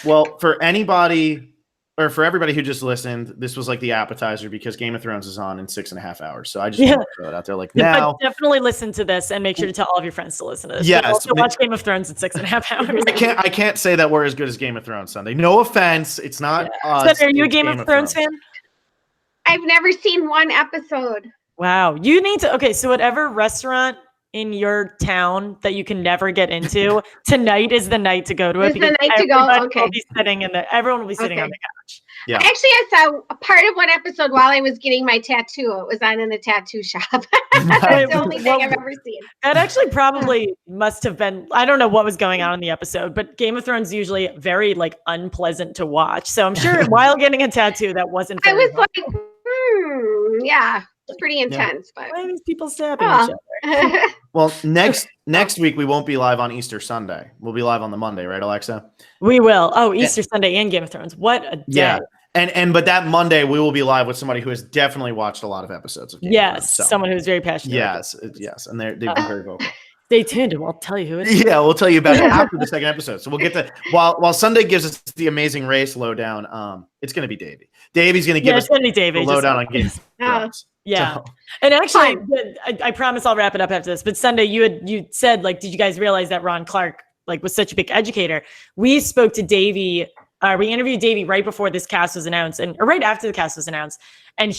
Well, for anybody or for everybody who just listened, this was like the appetizer because Game of Thrones is on in 6.5 hours. So I just want to throw it out there now. But definitely listen to this and make sure to tell all of your friends to listen to this. Yes. Also watch Game of Thrones in 6.5 hours. I can't say that we're as good as Game of Thrones Sunday. No offense. It's not us. Are you a Game of Thrones fan? I've never seen one episode. Wow. You need to. Okay. So whatever restaurant in your town that you can never get into, tonight is the night to go to it. It's the night to go. Okay. Everyone will be sitting on the couch. Yeah. Actually, I saw a part of one episode while I was getting my tattoo. It was on in the tattoo shop. That's the only thing I've ever seen. That actually probably must have been, I don't know what was going on in the episode, but Game of Thrones is usually very like unpleasant to watch. So I'm sure while getting a tattoo, that wasn't. I was like, yeah, it's pretty intense. But why are these people stabbing each other? Well, next week we won't be live on Easter Sunday. We'll be live on the Monday, right, Alexa? We will. Oh, Easter Sunday and Game of Thrones. What a day. Yeah. But that Monday we will be live with somebody who has definitely watched a lot of episodes of Game of Thrones. So. Someone who's very passionate. Yes, and they've been very vocal. Stay tuned and we'll tell you who it is. Yeah, we'll tell you about it after the second episode. So we'll get to while Sunday gives us the Amazing Race lowdown. It's going to be Davey. Davey's going to give us the lowdown on Game of Thrones. Yeah. So. And actually, I promise I'll wrap it up after this. But Sunday, you said, like, did you guys realize that Ron Clark was such a big educator? We spoke to Davey. We interviewed Davey right before this cast was announced, or right after the cast was announced. And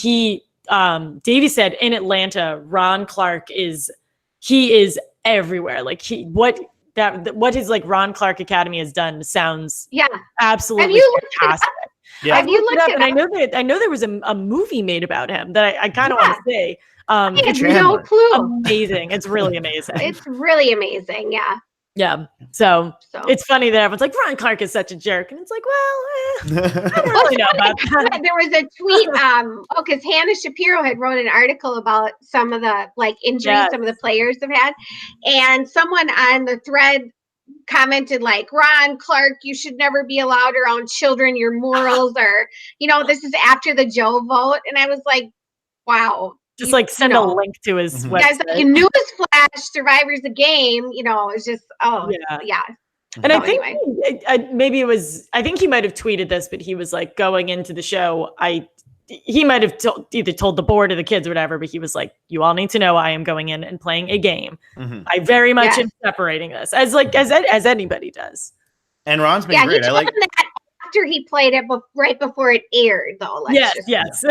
Davey said in Atlanta, Ron Clark is everywhere. Like what his like Ron Clark Academy has done sounds absolutely fantastic. Yeah. Have you looked it up? And I know there was a movie made about him that I kind of want to see. I had no clue. Amazing. It's really amazing. It's really amazing. Yeah. Yeah. So it's funny that everyone's like, Ron Clark is such a jerk. And it's like, well, I don't really know about that. There was a tweet, because Hannah Shapiro had wrote an article about some of the injuries some of the players have had. And someone on the thread commented like, Ron Clark, you should never be allowed around children, your morals are, this is after the Joe vote. And I was like, wow. Just send a link to his website. Guys, newsflash, Survivor's a game, it's just, yeah. And I think I think he might have tweeted this, but he was like going into the show. He might have either told the board or the kids or whatever, but he was like, you all need to know I am going in and playing a game. Mm-hmm. I very much am separating this as anybody does. And Ron's been great. I like that after he played it right before it aired though. Yes.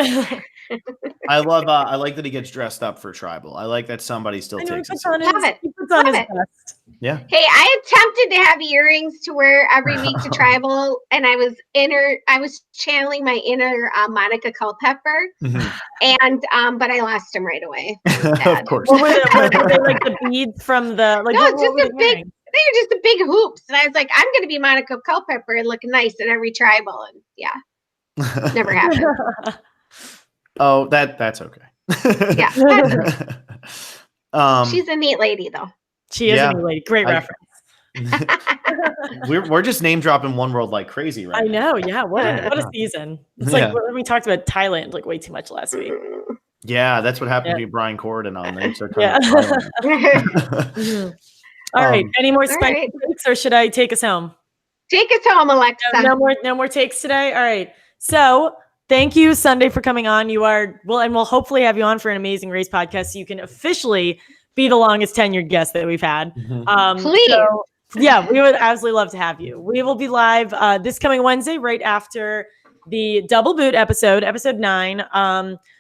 I like that he gets dressed up for tribal. I like that somebody still takes it. He puts on his best. Yeah. Hey, I attempted to have earrings to wear every week to tribal, and I was channeling my inner Monica Culpepper, and but I lost him right away. Of course. Were they like the beads from the they were just the big hoops, and I was like, I'm going to be Monica Culpepper and look nice at every tribal, and never happened. Oh, that's okay. Yeah. She's a neat lady, though. She is a neat lady. Great reference. We're just name dropping One World like crazy right now. I know. Yeah. What a season. It's like we talked about Thailand way too much last week. Yeah, that's what happened to Brian Corden on there. All right. Any more spicy takes, or should I take us home? Take us home, Alexa. No more takes today. All right. So thank you, Sunday, for coming on. You are and we'll hopefully have you on for an Amazing Race podcast, so you can officially be the longest tenured guest that we've had. Please. So, we would absolutely love to have you. We will be live this coming Wednesday, right after the Double Boot episode 9.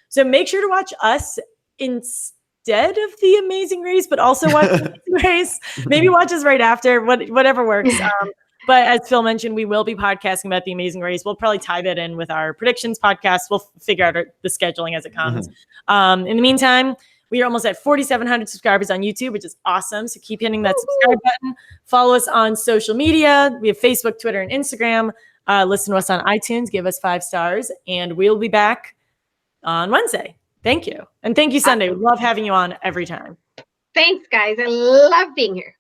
So make sure to watch us instead of the Amazing Race, but also watch the Amazing Race. Maybe watch us right after, whatever works. But as Phil mentioned, we will be podcasting about the Amazing Race. We'll probably tie that in with our predictions podcast. We'll figure out the scheduling as it comes. In the meantime, we are almost at 4,700 subscribers on YouTube, which is awesome. So keep hitting that subscribe button. Follow us on social media. We have Facebook, Twitter, and Instagram. Listen to us on iTunes. Give us 5 stars. And we'll be back on Wednesday. Thank you. And thank you, Sunday. We love having you on every time. Thanks, guys. I love being here.